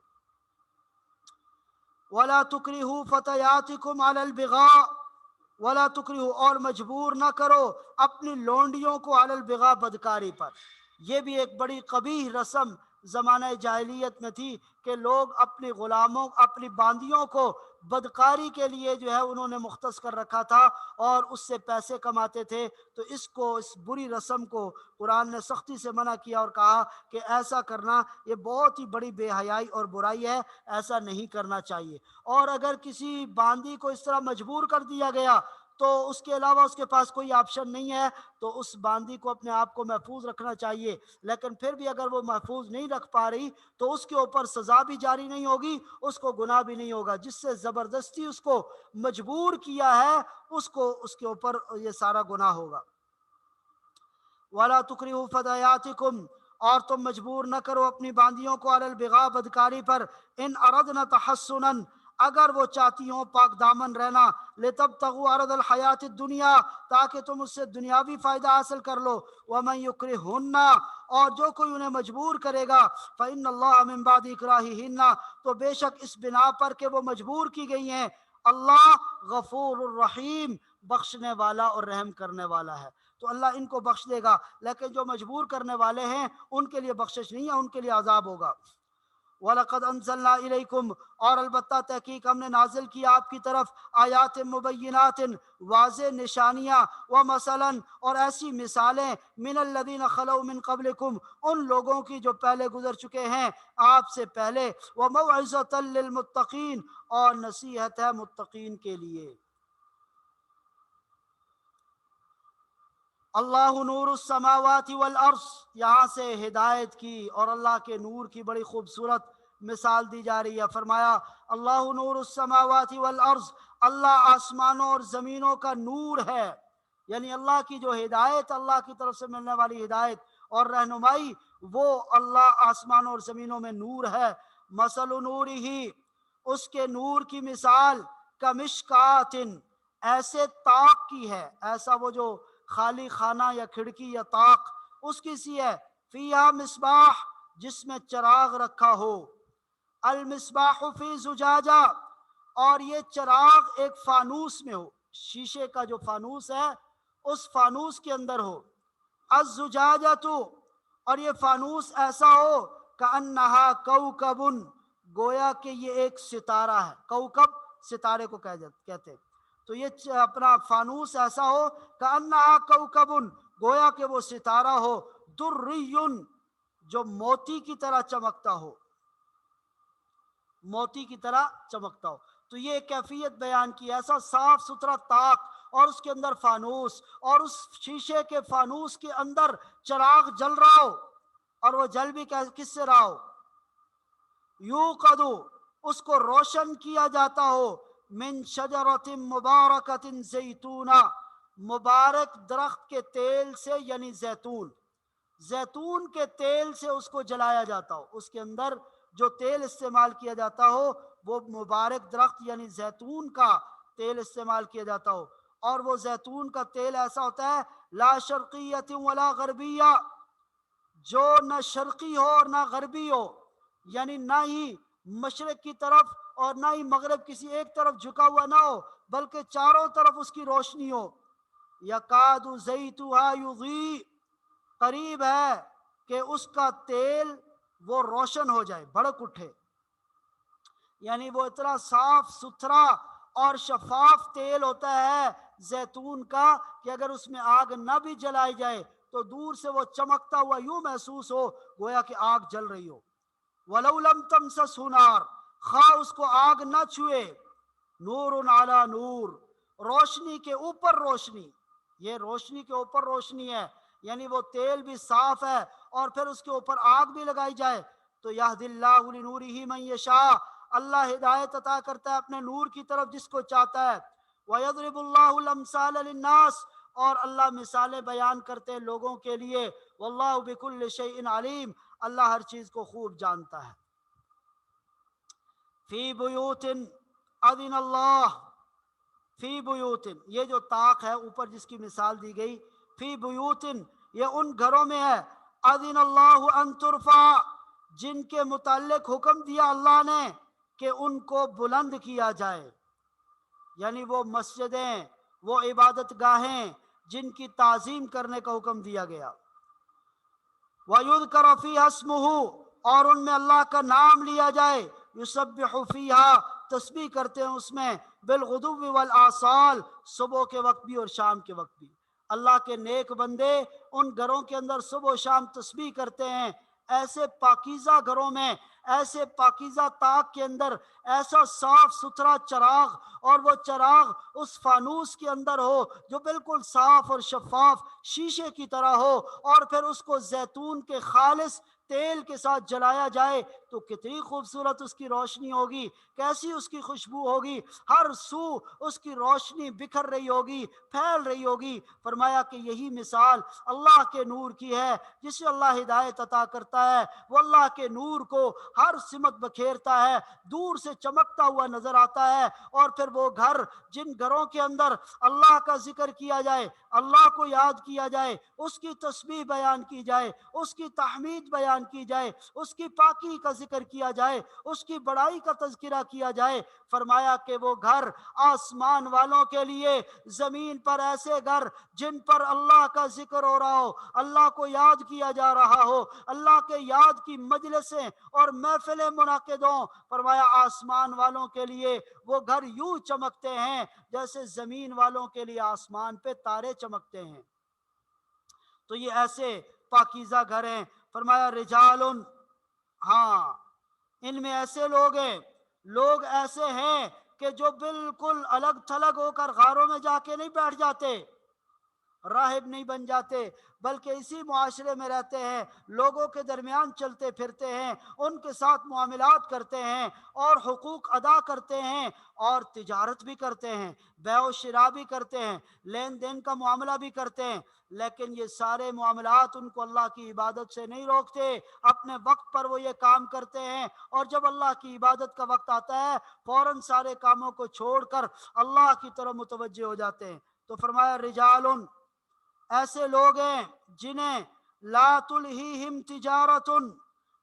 وَلَا تُكْرِهُ فَتَيَاتِكُمْ عَلَى الْبِغَاءِ، وَلَا تُكْرِهُ، اور مجبور نہ کرو اپنی لونڈیوں کو علی البغاء، بدکاری پر۔ یہ بھی ایک بڑی قبیح رسم زمانہ جاہلیت میں تھی کہ لوگ اپنی غلاموں، اپنی باندیوں کو بدکاری کے لیے جو ہے انہوں نے مختص کر رکھا تھا اور اس سے پیسے کماتے تھے۔ تو اس بری رسم کو قرآن نے سختی سے منع کیا اور کہا کہ ایسا کرنا یہ بہت ہی بڑی بے حیائی اور برائی ہے، ایسا نہیں کرنا چاہیے۔ اور اگر کسی باندی کو اس طرح مجبور کر دیا گیا تو اس کے علاوہ اس کے پاس کوئی آپشن نہیں ہے، تو اس باندی کو اپنے آپ کو محفوظ رکھنا چاہیے۔ لیکن پھر بھی اگر وہ محفوظ نہیں رکھ پا رہی تو اس کے اوپر سزا بھی جاری نہیں ہوگی، اس کو گناہ بھی نہیں ہوگا۔ جس سے زبردستی اس کو مجبور کیا ہے اس کے اوپر یہ سارا گناہ ہوگا۔ وَلَا تُكْرِهُ فَتَيَاتِكُمْ، اور تم مجبور نہ کرو اپنی باندیوں کو علی البغاء، بدکاری پر، ان اردنا تحسنا، اگر وہ چاہتی ہوں پاک دامن رہنا، لتبتغوا عرض الحیات الدنیا، تاکہ تم اس سے دنیاوی فائدہ حاصل کر لو، ومن یکرہن، اور جو کوئی انہیں مجبور کرے گا، فإن اللہ من بعد اکراہہن، تو بے شک اس بنا پر کہ وہ مجبور کی گئی ہیں، اللہ غفور الرحیم، بخشنے والا اور رحم کرنے والا ہے، تو اللہ ان کو بخش دے گا، لیکن جو مجبور کرنے والے ہیں ان کے لیے بخشش نہیں ہے، ان کے لیے عذاب ہوگا۔ وَلَقَدْ أَنزَلْنَا إِلَيْكُمْ، اور البتہ تحقیق ہم نے نازل کیا آپ کی طرف، آیات مبینات، واضح نشانیاں، وَمَثَلًا، اور ایسی مثالیں، مِنَ الَّذِينَ خَلَوْا مِن قَبْلِكُمْ، ان لوگوں کی جو پہلے گزر چکے ہیں آپ سے پہلے، وَمَوْعِظَةً لِّلْمُتَّقِينَ، اور نصیحت ہے متقین کے لیے۔ اللہ نور السماوات والارض، یہاں سے ہدایت کی اور اللہ کے نور کی بڑی خوبصورت مثال دی جا رہی ہے۔ فرمایا اللہ نور السماوات والارض، اللہ آسمانوں اور زمینوں کا نور ہے، یعنی اللہ کی جو ہدایت، اللہ کی طرف سے ملنے والی ہدایت اور رہنمائی، وہ اللہ آسمانوں اور زمینوں میں نور ہے۔ مثل نورہ، اس کے نور کی مثال، کمشکات، ایسے طاق کی ہے، ایسا وہ جو خالی خانہ یا کھڑکی یا طاق اس کی سی ہے، فیہا مصباح، جس میں چراغ رکھا ہو، المصباح فی زجاجہ، اور یہ چراغ ایک فانوس میں ہو، شیشے کا جو فانوس ہے اس فانوس کے اندر ہو، الزجاجۃ، اور یہ فانوس ایسا ہو، کأنہا کوکب، گویا کہ یہ ایک ستارہ ہے، کوکب ستارے کو کہتے ہیں، تو یہ اپنا فانوس ایسا ہو، کأنہا کوکب، گویا کہ وہ ستارہ ہو، دری، جو موتی کی طرح چمکتا ہو، موتی کی طرح چمکتا ہو۔ تو یہ کیفیت بیان کی، ایسا صاف ستھرا طاق اور اس کے اندر فانوس، اور اس شیشے کے فانوس کے اندر چراغ جل رہا ہو، اور وہ جل بھی کس سے رہا ہو، یوقد، اس کو روشن کیا جاتا ہو، من شجرۃ مبارکۃ زیتونہ، مبارک درخت کے تیل سے، یعنی زیتون، زیتون کے تیل سے اس کو جلایا جاتا ہو، اس کے اندر جو تیل استعمال کیا جاتا ہو وہ مبارک درخت یعنی زیتون کا تیل استعمال کیا جاتا ہو، اور وہ زیتون کا تیل ایسا ہوتا ہے، لا شرقیۃ ولا غربیہ، جو نہ شرقی ہو اور نہ غربی ہو، یعنی نہ ہی مشرق کی طرف اور نہ ہی مغرب کسی ایک طرف جھکا ہوا نہ ہو، بلکہ چاروں طرف اس کی روشنی ہو، یکاد زیتها یضیء، قریب ہے کہ اس کا تیل وہ روشن ہو جائے، بھڑک اٹھے، یعنی وہ اتنا صاف ستھرا اور شفاف تیل ہوتا ہے زیتون کا کہ اگر اس میں آگ نہ بھی جلائی جائے تو دور سے وہ چمکتا ہوا یوں محسوس ہو گویا کہ آگ جل رہی ہو۔ وَلَوْ لَمْ تَمْسَسْهُ نَارٌ، خواہ اس کو آگ نہ چھوئے، نور علی نور، روشنی کے اوپر روشنی، یہ روشنی کے اوپر روشنی ہے، یعنی وہ تیل بھی صاف ہے اور پھر اس کے اوپر آگ بھی لگائی جائے تو یہدی اللہ لنورہ من یشاء، اللہ ہدایت عطا کرتا ہے اپنے نور کی طرف جس کو چاہتا ہے، وَيَضْرِبُ اللَّهُ الْأَمْثَالَ لِلنَّاسِ، اور اللہ مثالیں بیان کرتے ہیں لوگوں کے لیے، وَاللَّهُ بِكُلِّ شَيْءٍ عَلِيمٌ، اللہ ہر چیز کو خوب جانتا ہے۔ فی بیوت اذن اللہ، فی بیوت، یہ جو طاق ہے اوپر جس کی مثال دی گئی، فی بیوت، یہ ان گھروں میں ہے، اذن اللہ ان ترفع، جن کے متعلق حکم دیا اللہ نے کہ ان کو بلند کیا جائے، یعنی وہ مسجدیں، وہ عبادت گاہیں جن کی تعظیم کرنے کا حکم دیا گیا، وَيُذْكَرَ فِيهَا اسْمُهُ، اور ان میں اللہ کا نام لیا جائے، يُسَبِّحُ فِيهَا، تسبیح کرتے ہیں اس میں، بالغدو والآصال، صبح کے وقت بھی اور شام کے وقت بھی، اللہ کے نیک بندے ان گھروں کے اندر صبح و شام تسبیح کرتے ہیں، ایسے پاکیزہ گھروں میں، ایسے پاکیزہ طاق کے اندر، ایسا صاف ستھرا چراغ، اور وہ چراغ اس فانوس کے اندر ہو جو بالکل صاف اور شفاف شیشے کی طرح ہو، اور پھر اس کو زیتون کے خالص تیل کے ساتھ جلایا جائے تو کتنی خوبصورت اس کی روشنی ہوگی، کیسی اس کی خوشبو ہوگی، ہر سو اس کی روشنی بکھر رہی ہوگی، پھیل رہی ہوگی۔ فرمایا کہ یہی مثال اللہ کے نور کی ہے، جسے اللہ ہدایت عطا کرتا ہے وہ اللہ کے نور کو ہر سمت بکھیرتا ہے، دور سے چمکتا ہوا نظر آتا ہے، اور پھر وہ گھر جن گھروں کے اندر اللہ کا ذکر کیا جائے، اللہ کو یاد کیا جائے، اس کی تسبیح بیان کی جائے، اس کی تحمید بیان بیان کی جائے، اس کی پاکی کا ذکر کیا جائے، اس کی بڑائی کا تذکرہ کیا جائے۔ فرمایا کہ وہ گھر آسمان والوں کے لیے، زمین پر ایسے گھر جن پر اللہ کا ذکر ہو رہا ہو، اللہ کو یاد کیا جا رہا ہو، اللہ کے یاد کی مجلسیں اور محفلیں منعقد ہوں، فرمایا آسمان والوں کے لیے وہ گھر یوں چمکتے ہیں جیسے زمین والوں کے لیے آسمان پہ تارے چمکتے ہیں۔ تو یہ ایسے پاکیزہ گھر ہیں۔ فرمایا رجال، ہاں ان میں ایسے لوگ ایسے ہیں کہ جو بالکل الگ تھلگ ہو کر غاروں میں جا کے نہیں بیٹھ جاتے، راہب نہیں بن جاتے، بلکہ اسی معاشرے میں رہتے ہیں، لوگوں کے درمیان چلتے پھرتے ہیں، ان کے ساتھ معاملات کرتے ہیں اور حقوق ادا کرتے ہیں اور تجارت بھی کرتے ہیں، بیع و شراء بھی کرتے ہیں، لین دین کا معاملہ بھی کرتے ہیں، لیکن یہ سارے معاملات ان کو اللہ کی عبادت سے نہیں روکتے۔ اپنے وقت پر وہ یہ کام کرتے ہیں، اور جب اللہ کی عبادت کا وقت آتا ہے فوراً سارے کاموں کو چھوڑ کر اللہ کی طرف متوجہ ہو جاتے ہیں۔ تو فرمایا رجال، ایسے لوگ ہیں جنہیں لا تلہیہم تجارت،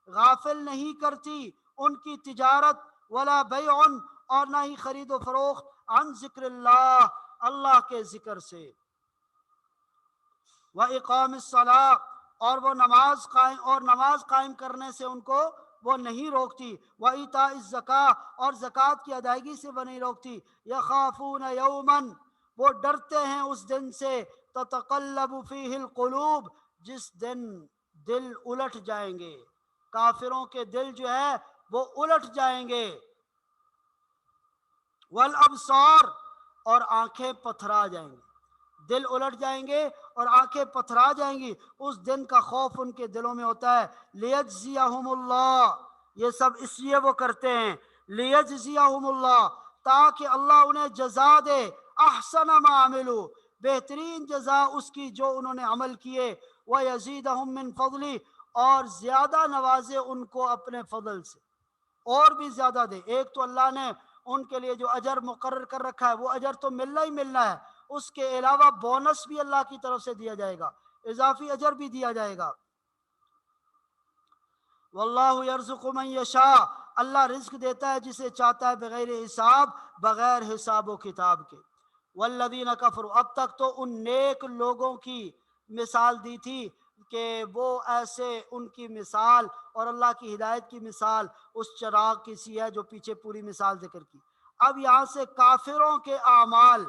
غافل نہیں کرتی ان کی تجارت، ولا بیع، اور نہ ہی خرید و فروخت، عن ذکر اللہ، اللہ کے ذکر سے، وَإِقَامِ الصَّلَاةِ، اور وہ نماز قائم کرنے سے ان کو وہ نہیں روکتی، وَإِيتَاءِ الزَّكَاةِ، اور زکوٰۃ کی ادائیگی سے وہ نہیں روکتی، يَخَافُونَ يَوْمًا، وہ ڈرتے ہیں اس دن سے، تَتَقَلَّبُ فِيهِ الْقُلُوبُ، جس دن دل الٹ جائیں گے، کافروں کے دل جو ہے وہ الٹ جائیں گے، والابصار، اور آنکھیں پتھرا جائیں گی، دل الٹ جائیں گے اور آنکھیں پتھرا جائیں گی، اس دن کا خوف ان کے دلوں میں ہوتا ہے۔ لیجزیہم اللہ، یہ سب اس لیے وہ کرتے ہیں، لیجزیہم اللہ، تاکہ اللہ انہیں جزا دے، احسن ما عملوا، بہترین جزا اس کی جو انہوں نے عمل کیے، ویزیدہم من فضلی، اور زیادہ نوازے ان کو اپنے فضل سے، اور بھی زیادہ دے۔ ایک تو اللہ نے ان کے لیے جو اجر مقرر کر رکھا ہے وہ اجر تو ملنا ہی ملنا ہے، اس کے علاوہ بونس بھی اللہ کی طرف سے دیا جائے گا، اضافی اجر بھی دیا جائے گا۔ واللہ یرزق من یشاء، اللہ رزق دیتا ہے جسے چاہتا ہے بغیر حساب، بغیر حساب و کتاب کے۔ والذین کفروا، اب تک تو ان نیک لوگوں کی مثال دی تھی کہ وہ ایسے، ان کی مثال اور اللہ کی ہدایت کی مثال اس چراغ کی سی ہے جو پیچھے پوری مثال ذکر کی۔ اب یہاں سے کافروں کے اعمال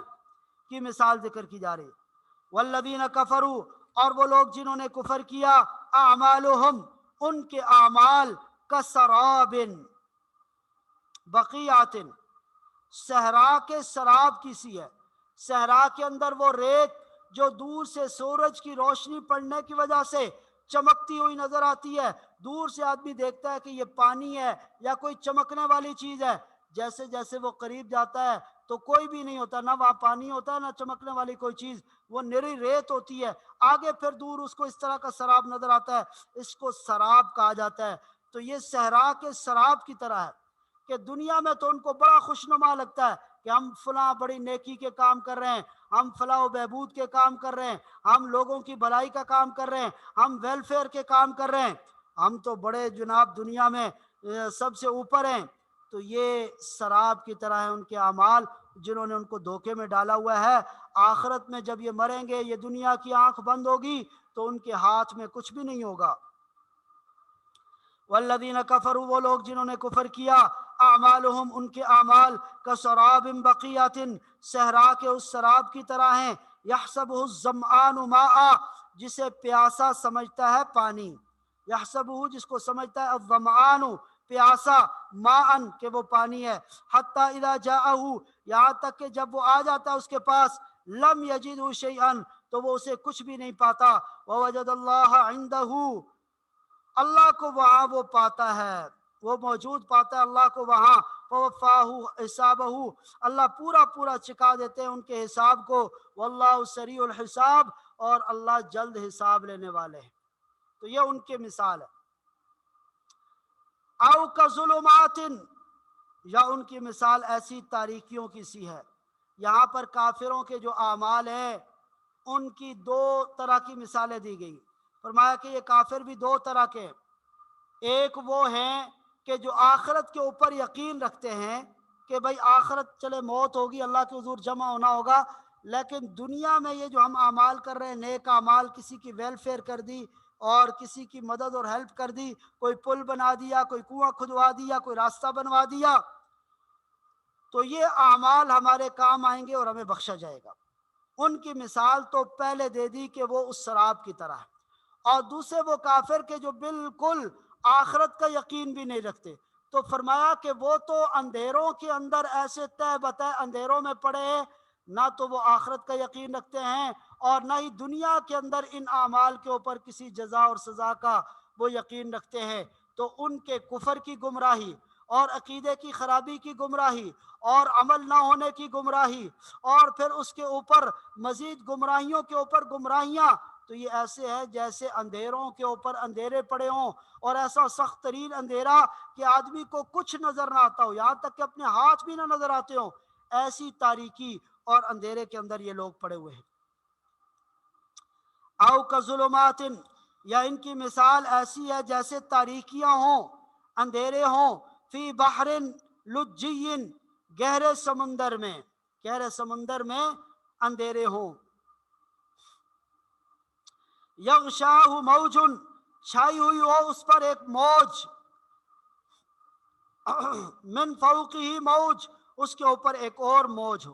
کی مثال ذکر کی جا رہی ہے۔ والذین کفروا، اور وہ لوگ جنہوں نے کفر کیا، اعمالہم، ان کے اعمال، کسراب بقیعات، صحرا کے سراب کی سی ہے۔ صحرا کے اندر وہ ریت جو دور سے سورج کی روشنی پڑنے کی وجہ سے چمکتی ہوئی نظر آتی ہے، دور سے آدمی دیکھتا ہے کہ یہ پانی ہے یا کوئی چمکنے والی چیز ہے، جیسے جیسے وہ قریب جاتا ہے تو کوئی بھی نہیں ہوتا، نہ وہاں پانی ہوتا ہے نہ چمکنے والی کوئی چیز، وہ نری ریت ہوتی ہے، آگے پھر دور اس کو اس طرح کا سراب نظر آتا ہے، اس کو سراب کہا جاتا ہے۔ تو یہ صحرا کے سراب کی طرح ہے کہ دنیا میں تو ان کو بڑا خوشنما لگتا ہے کہ ہم فلاں بڑی نیکی کے کام کر رہے ہیں، ہم فلاح و بہبود کے کام کر رہے ہیں، ہم لوگوں کی بھلائی کا کام کر رہے ہیں، ہم ویلفیئر کے کام کر رہے ہیں، ہم تو بڑے جناب دنیا میں سب سے اوپر ہیں۔ تو یہ سراب کی طرح ہے ان کے اعمال جنہوں نے ان کو دھوکے میں ڈالا ہوا ہے۔ آخرت میں جب یہ مریں گے، یہ دنیا کی آنکھ بند ہوگی تو ان کے ہاتھ میں کچھ بھی نہیں ہوگا۔ والذین کفروا، وہ لوگ جنہوں نے کفر کیا، اعمالہم، ان کے اعمال، کسراب بقیعۃ، صحرا کے اس سراب کی طرح ہیں، یحسبہ الظمآن ماء، جسے پیاسا سمجھتا ہے پانی، یحسبہ، جس کو سمجھتا ہے الظمآن پیاسا، ماء، کہ وہ پانی ہے، حتی اذا جاءہ، یہاں تک کہ جب وہ آ جاتا ہے اس کے پاس، لم یجدہ شیئا، تو وہ اسے کچھ بھی نہیں پاتا، ووجد اللہ عندہ، اللہ کو وہاں وہ پاتا ہے، وہ موجود پاتا ہے اللہ کو وہاں، فوفاہ حسابہ، اللہ پورا پورا چکا دیتے ہیں ان کے حساب کو، واللہ سریع الحساب، اور اللہ جلد حساب لینے والے ہیں۔ تو یہ ان کے مثال ہے۔ او کظلمات، یا ان کی مثال ایسی تاریکیوں کی سی ہے۔ یہاں پر کافروں کے جو اعمال ہیں ان کی دو طرح کی مثالیں دی گئی، فرمایا کہ یہ کافر بھی دو طرح کے ہیں، ایک وہ ہیں کہ جو آخرت کے اوپر یقین رکھتے ہیں کہ بھائی آخرت چلے موت ہوگی، اللہ کے حضور جمع ہونا ہوگا، لیکن دنیا میں یہ جو ہم اعمال کر رہے ہیں، نیک اعمال، کسی کی ویلفیئر کر دی اور کسی کی مدد اور ہیلپ کر دی، کوئی پل بنا دیا، کوئی کنواں کھدوا دیا، کوئی راستہ بنوا دیا، تو یہ اعمال ہمارے کام آئیں گے اور ہمیں بخشا جائے گا۔ ان کی مثال تو پہلے دے دی کہ وہ اس سراب کی طرح ہے۔ اور دوسرے وہ کافر کے جو بالکل آخرت کا یقین بھی نہیں رکھتے، تو فرمایا کہ وہ تو اندھیروں کے اندر ایسے تہ بتہ اندھیروں میں پڑے ہیں، نہ تو وہ آخرت کا یقین رکھتے ہیں اور نہ ہی دنیا کے اندر ان اعمال کے اوپر کسی جزا اور سزا کا وہ یقین رکھتے ہیں۔ تو ان کے کفر کی گمراہی اور عقیدے کی خرابی کی گمراہی اور عمل نہ ہونے کی گمراہی اور پھر اس کے اوپر مزید گمراہیوں کے اوپر گمراہیاں، تو یہ ایسے ہے جیسے اندھیروں کے اوپر اندھیرے پڑے ہوں، اور ایسا سخت ترین اندھیرا کہ آدمی کو کچھ نظر نہ آتا ہو، یہاں تک کہ اپنے ہاتھ بھی نہ نظر آتے ہوں، ایسی تاریکی اور اندھیرے کے اندر یہ لوگ پڑے ہوئے ہیں۔ او کظلمات، یا ان کی مثال ایسی ہے جیسے تاریکیاں ہوں، اندھیرے ہوں، فی بحر لجی، گہرے سمندر میں، گہرے سمندر میں اندھیرے ہوں، یغشاہ موج، چھائی ہوئی ہو اس پر ایک موج، من فوقہ موج، اس کے اوپر ایک اور موج ہو،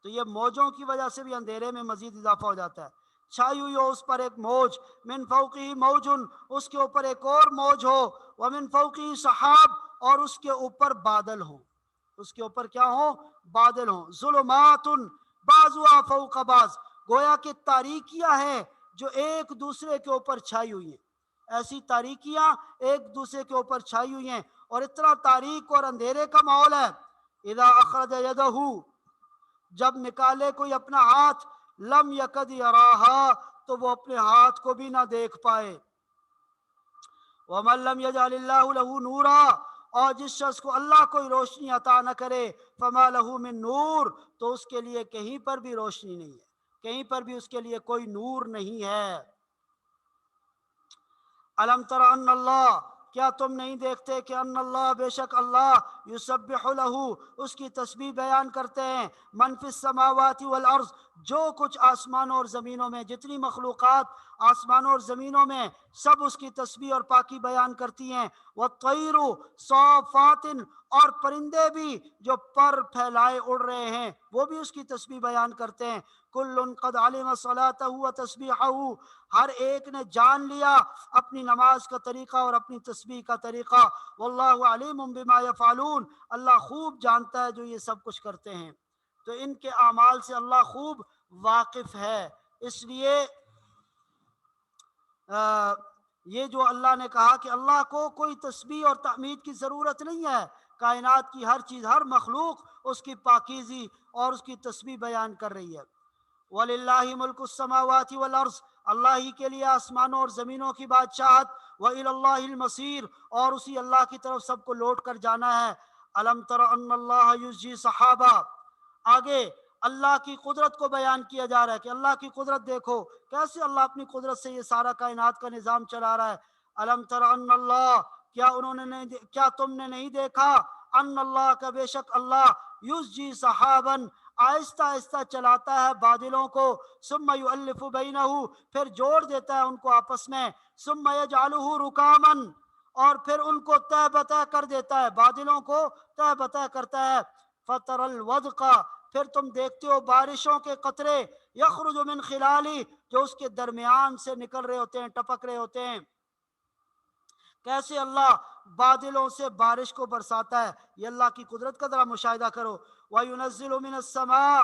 تو یہ موجوں کی وجہ سے بھی اندھیرے میں مزید اضافہ ہو جاتا ہے۔ چھائی ہوئی ہو اس پر ایک موج، من فوقہ موج، اس کے اوپر ایک اور موج ہو، ومن فوقہ سحاب، اور اس کے اوپر بادل ہوں، اس کے اوپر کیا ہوں؟ بادل ہوں، ظلمات بعضها فوق بعض، گویا کہ تاریکیاں ہیں جو ایک دوسرے کے اوپر چھائی ہوئی ہیں، ایسی تاریکیاں ایک دوسرے کے اوپر چھائی ہوئی ہیں، اور اتنا تاریک اور اندھیرے کا ماحول ہے۔ اذا اخرج یدہ، جب نکالے کوئی اپنا ہاتھ، لم یکد یراہا، تو وہ اپنے ہاتھ کو بھی نہ دیکھ پائے۔ ومن لم یجعل اللہ لہ نورا، اور جس شخص کو اللہ کوئی روشنی عطا نہ کرے، فما لہ من نور، تو اس کے لیے کہیں پر بھی روشنی نہیں ہے، کہیں پر بھی اس کے لیے کوئی نور نہیں ہے۔ الم تر ان اللہ، کیا تم نہیں دیکھتے کہ ان اللہ، بے شک اللہ، یسبح لہ، اس کی تسبیح بیان کرتے ہیں، من فی السماوات والارض، جو کچھ آسمانوں اور زمینوں میں، جتنی مخلوقات آسمانوں اور زمینوں میں، سب اس کی تسبیح اور پاکی بیان کرتی ہیں۔ والطیر صافات، اور پرندے بھی جو پر پھیلائے اڑ رہے ہیں وہ بھی اس کی تسبیح بیان کرتے ہیں۔ کل قد علم صلاتہ و تسبیحہ، ہر ایک نے جان لیا اپنی نماز کا طریقہ اور اپنی تسبیح کا طریقہ۔ واللہ علیم بما یفعلون، اللہ خوب جانتا ہے جو یہ سب کچھ کرتے ہیں، تو ان کے اعمال سے اللہ خوب واقف ہے۔ اس لیے یہ جو اللہ نے کہا کہ اللہ کو کوئی تسبیح اور تحمید کی ضرورت نہیں ہے، کائنات کی ہر چیز، ہر مخلوق اس کی پاکیزی اور اس کی تسبیح بیان کر رہی ہے۔ وَلِلَّهِ مُلْكُ السَّمَاوَاتِ وَالْأَرْضِ، اللہ ہی کے لیے آسمانوں اور زمینوں کی بادشاہت، وَإِلَى اللَّهِ الْمَصِيرُ، اور اسی اللہ کی طرف سب کو لوٹ کر جانا ہے۔ أَلَمْ تَرَ أَنَّ اللَّهَ يُزْجِي سَحَابًا، آگے اللہ کی قدرت کو بیان کیا جا رہا ہے کہ اللہ کی قدرت دیکھو، کیسے اللہ اپنی قدرت سے یہ سارا کائنات کا نظام چلا رہا ہے۔ الم تر ان اللہ، کیا تم نے نہیں دیکھا، ان اللہ کا بے شک اللہ، یزجی سحاباً، آہستہ آہستہ چلاتا ہے بادلوں کو، ثم یؤلف بینہ، پھر جوڑ دیتا ہے ان کو آپس میں، ثم یجعلہ رکاماً، اور پھر ان کو تہ بتہ کر دیتا ہے، بادلوں کو تہ بتہ کرتا ہے۔ فَتَرَ الْوَدْقَ، پھر تم دیکھتے ہو بارشوں کے قطرے، یخرج من خلالی، جو اس کے درمیان سے نکل رہے ہوتے ہیں، ٹپک رہے ہوتے ہیں۔ کیسے اللہ بادلوں سے بارش کو برساتا ہے، یہ اللہ کی قدرت کا ذرا مشاہدہ کرو۔ وَيُنَزِّلُ مِنَ السَّمَاءِ،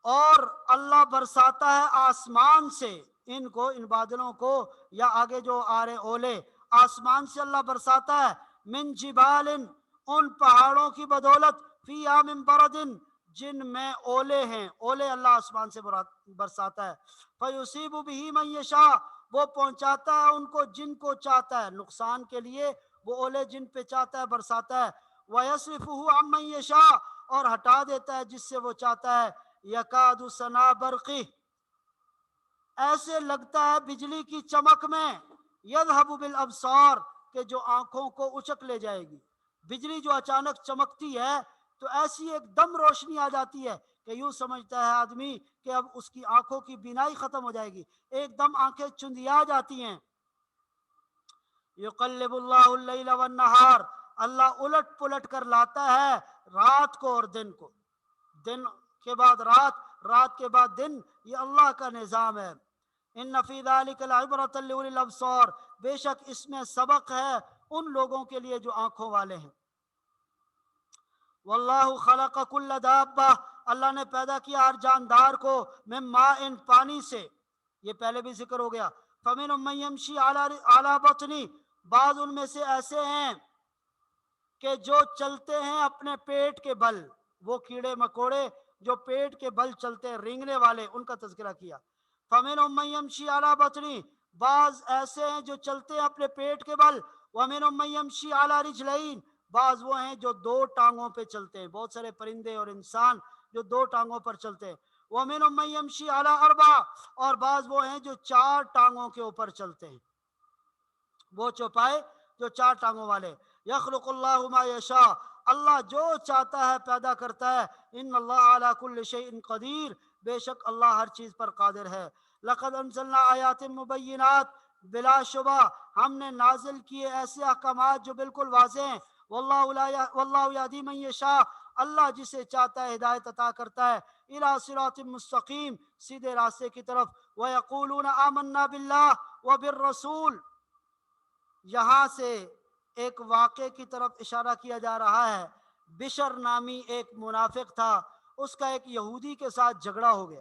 اور اللہ برساتا ہے آسمان سے ان کو، ان بادلوں کو، یا آگے جو آ رہے اولے، آسمان سے اللہ برساتا ہے، من جبال، ان پہاڑوں کی بدولت، فی یام برد، جن میں اولے ہیں، اولے اللہ آسمان سے برساتا ہے۔ فیصیب بہ من یشاء، وہ پہنچاتا ہے ان کو جن کو چاہتا ہے، نقصان کے لیے وہ اولے جن پہ چاہتا ہے برساتا ہے۔ ویصرفہ عن من یشاء، اور ہٹا دیتا ہے جس سے وہ چاہتا ہے۔ یکاد سنا برقہ، ایسے لگتا ہے بجلی کی چمک میں، یذہب بالابصار کہ جو آنکھوں کو اچک لے جائے گی۔ بجلی جو اچانک چمکتی ہے تو ایسی ایک دم روشنی آ جاتی ہے کہ یوں سمجھتا ہے آدمی کہ اب اس کی آنکھوں کی بینائی ختم ہو جائے گی، ایک دم آنکھیں چندیا جاتی ہیں۔ یقلب اللہ اللیل والنہار، اللہ الٹ پلٹ کر لاتا ہے رات کو اور دن کو، دن کے بعد رات، رات کے بعد دن، یہ اللہ کا نظام ہے۔ ان فی ذلک لعبرۃ لأولی الابصار، بے شک اس میں سبق ہے ان لوگوں کے لیے جو آنکھوں والے ہیں۔ واللہ خلق کل دابہ، اللہ نے پیدا کیا ہر جاندار کو، من ماء، پانی سے، یہ پہلے بھی ذکر ہو گیا۔ فمنہم من یمشی علی بطنی، بعض ان میں سے ایسے ہیں کہ جو چلتے ہیں اپنے پیٹ کے بل، وہ کیڑے مکوڑے جو پیٹ کے بل چلتے ہیں، رینگنے والے، ان کا تذکرہ کیا۔ فمنہم من یمشی علی بطنی، بعض ایسے ہیں جو چلتے ہیں اپنے پیٹ کے بل۔ ومنہم من یمشی علی رجلین، بعض وہ ہیں جو دو ٹانگوں پہ چلتے ہیں، بہت سارے پرندے اور انسان جو دو ٹانگوں پر چلتے ہیں۔ ومنہم من یمشی علی اربع، اور بعض وہ ہیں جو چار ٹانگوں کے اوپر چلتے ہیں، وہ چوپائے جو چار ٹانگوں والے۔ یخلق اللہ ما یشاء، اللہ جو چاہتا ہے پیدا کرتا ہے۔ ان اللہ علی کل شیء قدیر، بے شک اللہ ہر چیز پر قادر ہے۔ لقد انزلنا آیات مبینات، بلا شبہ ہم نے نازل کیے ایسے احکامات جو بالکل واضح ہیں۔ واللہ یہدی من یشاء، اللہ جسے چاہتا ہے ہدایت عطا کرتا ہے، الی صراط مستقیم، سیدھے راستے کی طرف۔ ویقولون آمنا باللہ وبالرسول، یہاں سے ایک واقعے کی طرف اشارہ کیا جا رہا ہے۔ بشر نامی ایک منافق تھا، اس کا ایک یہودی کے ساتھ جھگڑا ہو گیا،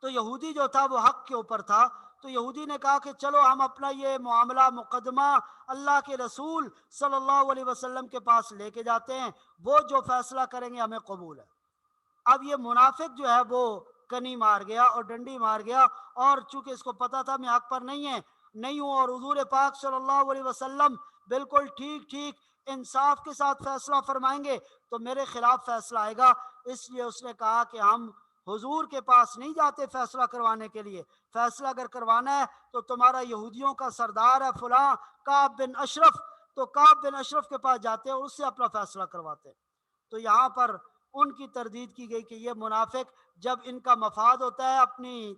تو یہودی جو تھا وہ حق کے اوپر تھا، تو یہودی نے کہا کہ چلو ہم اپنا یہ معاملہ مقدمہ اللہ کے رسول صلی اللہ علیہ وسلم کے پاس لے کے جاتے ہیں، وہ جو فیصلہ کریں گے ہمیں قبول ہے۔ اب یہ منافق جو ہے وہ کنی مار گیا اور ڈنڈی مار گیا، اور چونکہ اس کو پتا تھا میں حق پر نہیں ہوں، اور حضور پاک صلی اللہ علیہ وسلم بالکل ٹھیک ٹھیک انصاف کے ساتھ فیصلہ فرمائیں گے تو میرے خلاف فیصلہ آئے گا، اس لیے اس نے کہا کہ ہم حضور کے پاس نہیں جاتے فیصلہ کروانے کے لیے، فیصلہ اگر کروانا ہے تو تمہارا یہودیوں کا سردار ہے فلاں کعب بن اشرف، تو کعب بن اشرف کے پاس جاتے ہیں اور اس سے اپنا فیصلہ کرواتے ہیں۔ تو یہاں پر ان کی تردید کی گئی کہ یہ منافق جب ان کا مفاد ہوتا ہے، اپنی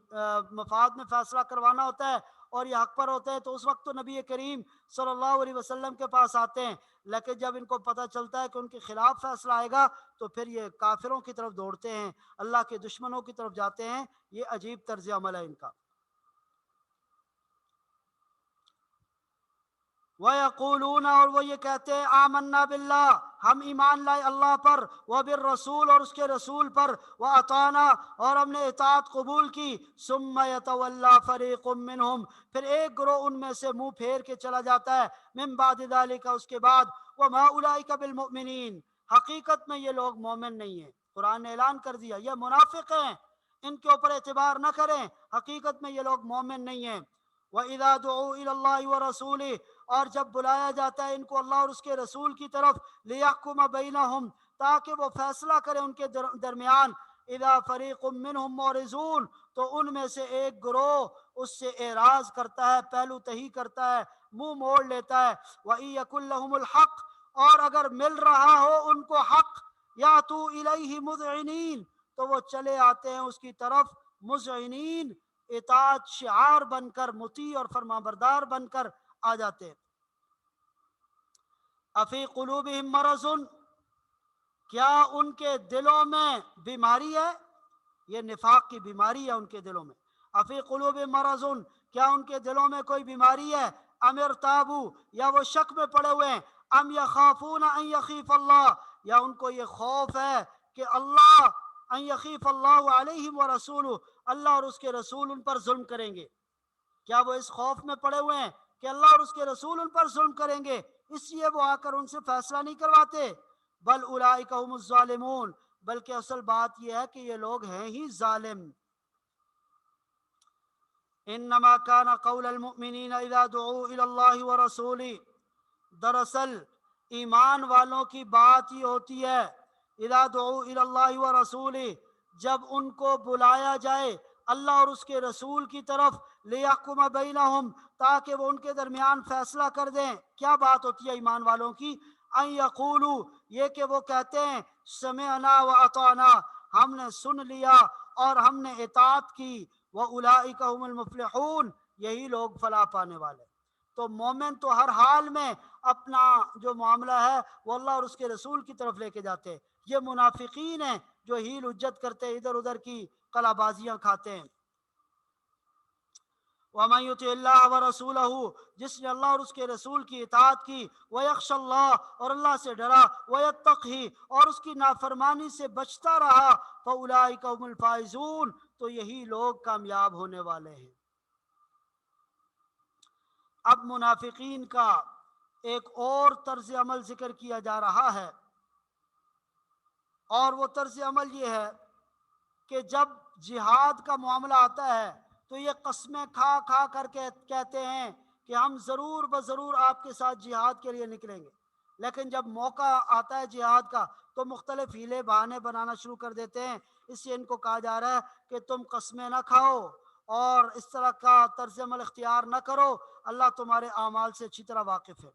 مفاد میں فیصلہ کروانا ہوتا ہے اور یہ حق پر ہوتے ہیں، تو اس وقت تو نبی کریم صلی اللہ علیہ وسلم کے پاس آتے ہیں، لیکن جب ان کو پتہ چلتا ہے کہ ان کے خلاف فیصلہ آئے گا تو پھر یہ کافروں کی طرف دوڑتے ہیں، اللہ کے دشمنوں کی طرف جاتے ہیں۔ یہ عجیب طرز عمل ہے ان کا۔ وَيَقُولُونَ، اور وہ یہ کہتے ہیں، آمنا باللہ، ہم ایمان لائے اللہ پر، وبالرسول، اور اس کے رسول پر، وَأَطَعْنَا، اور ہم نے اطاعت قبول کی، ثُمَّ يَتَوَلَّى فَرِيقٌ مِّنْهُمْ، پھر ایک گروہ ان میں سے منہ پھیر کے چلا جاتا ہے، مِن بَعْدِ ذَلِكَ، اس کے بعد، وَمَا أُولَئِكَ بِالْمُؤْمِنِينَ، حقیقت میں یہ لوگ مومن نہیں ہیں۔ قرآن نے اعلان کر دیا یہ منافق ہیں، ان کے اوپر اعتبار نہ کریں، حقیقت میں یہ لوگ مومن نہیں ہیں۔ وَإِذَا دُعُوا إِلَى اللَّهِ وَرَسُولِهِ، اور جب بلایا جاتا ہے ان کو اللہ اور اس کے رسول کی طرف، لِيَحْكُمَ بَيْنَهُمْ، تاکہ وہ فیصلہ کرے ان کے درمیان، إِذَا فَرِيقٌ مِّنْهُمْ مُعْرِضُونَ، تو ان میں سے ایک گروہ اس سے اعراض کرتا ہے، پہلو تہی کرتا ہے، منہ موڑ لیتا ہے۔ وَإِن يَكُن لَّهُمُ الْحَقُّ، اور اگر مل رہا ہو ان کو حق، يَأْتُوا إِلَيْهِ مُذْعِنِينَ، تو وہ چلے آتے ہیں اس کی طرف مذعنین، اطاعت شعار بن کر، مطیع اور فرمانبردار بن کر آ جاتے ہیں۔ افی قلوبہم مرض، کیا ان کے دلوں میں بیماری ہے؟ یہ نفاق کی بیماری ہے ان کے دلوں میں۔ افی قلوبہم مرض، کیا ان کے دلوں میں کوئی بیماری ہے؟ ام ارتابوا، یا وہ شک میں پڑے ہوئے ہیں، ام یخافون ان یخیف اللہ، یا ان کو یہ خوف ہے کہ اللہ، ان یخیف اللہ علیہم ورسولہ، اللہ اور اس کے رسول ان پر ظلم کریں گے۔ کیا وہ اس خوف میں پڑے ہوئے ہیں کہ اللہ اور اس کے رسول ان پر ظلم کریں گے، اس لیے وہ آ کر ان سے فیصلہ نہیں کرواتے؟ بل اولئک هم الظالمون، بلکہ اصل بات یہ ہے کہ یہ لوگ ہیں ہی ظالم۔ انما كان قول المؤمنین اذا دعوا الى اللہ ورسولہ، دراصل ایمان والوں کی بات یہ ہوتی ہے، اذا دعوا الى اللہ ورسولہ، جب ان کو بلایا جائے اللہ اور اس کے رسول کی طرف، لیحکم بینہم، تاکہ وہ ان کے درمیان فیصلہ کر دیں۔ کیا بات ہوتی ہے ایمان والوں کی؟ ان یقولوا، یہ کہ وہ کہتے ہیں سمعنا واطعنا، ہم نے سن لیا اور ہم نے اطاعت کی، واولئک هم المفلحون، یہی لوگ فلاح پانے والے۔ تو مومن تو ہر حال میں اپنا جو معاملہ ہے وہ اللہ اور اس کے رسول کی طرف لے کے جاتے ہیں۔ یہ منافقین ہیں جو ہیل حجت کرتے، ادھر ادھر کی کلا بازیاں کھاتے ہیں۔ وَمَن يُطِعِ اللَّهَ وَرَسُولَهُ، جس نے اللہ اور اس کے رسول کی اطاعت کی، وَيَخْشَ اللَّهَ، اور اللہ سے ڈرا، وَيَتَّقْهِ، اور اس کی نافرمانی سے بچتا رہا، فَأُولَئِكَ هُمُ الْفَائِزُونَ، تو یہی لوگ کامیاب ہونے والے ہیں۔ اب منافقین کا ایک اور طرز عمل ذکر کیا جا رہا ہے، اور وہ طرز عمل یہ ہے کہ جب جہاد کا معاملہ آتا ہے تو یہ قسمیں کھا کھا کر کے کہتے ہیں کہ ہم ضرور بضرور آپ کے ساتھ جہاد کے لیے نکلیں گے، لیکن جب موقع آتا ہے جہاد کا تو مختلف ہیلے بہانے بنانا شروع کر دیتے ہیں۔ اس سے ان کو کہا جا رہا ہے کہ تم قسمیں نہ کھاؤ اور اس طرح کا طرز عمل اختیار نہ کرو، اللہ تمہارے اعمال سے اچھی طرح واقف ہے۔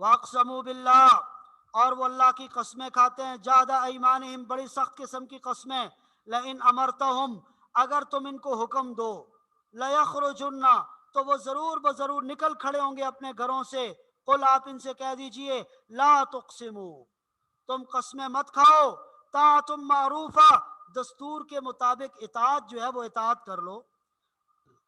وَاقْسَمُوا بِاللَّهِ، اور وہ اللہ کی قسمیں کھاتے ہیں، جَهْدَ أَيْمَانِهِمْ، بڑی سخت قسم کی قسمیں، لَئِنْ أَمَرْتَهُمْ، اگر تم ان کو حکم دو، لَيَخْرُجُنَّ، تو وہ ضرور بضرور نکل کھڑے ہوں گے اپنے گھروں سے، قل، آپ ان سے کہہ دیجئے، لا تقسموا، تم قسمیں مت کھاؤ، طاعۃ معروفہ، دستور کے مطابق اطاعت جو ہے وہ اطاعت کر لو،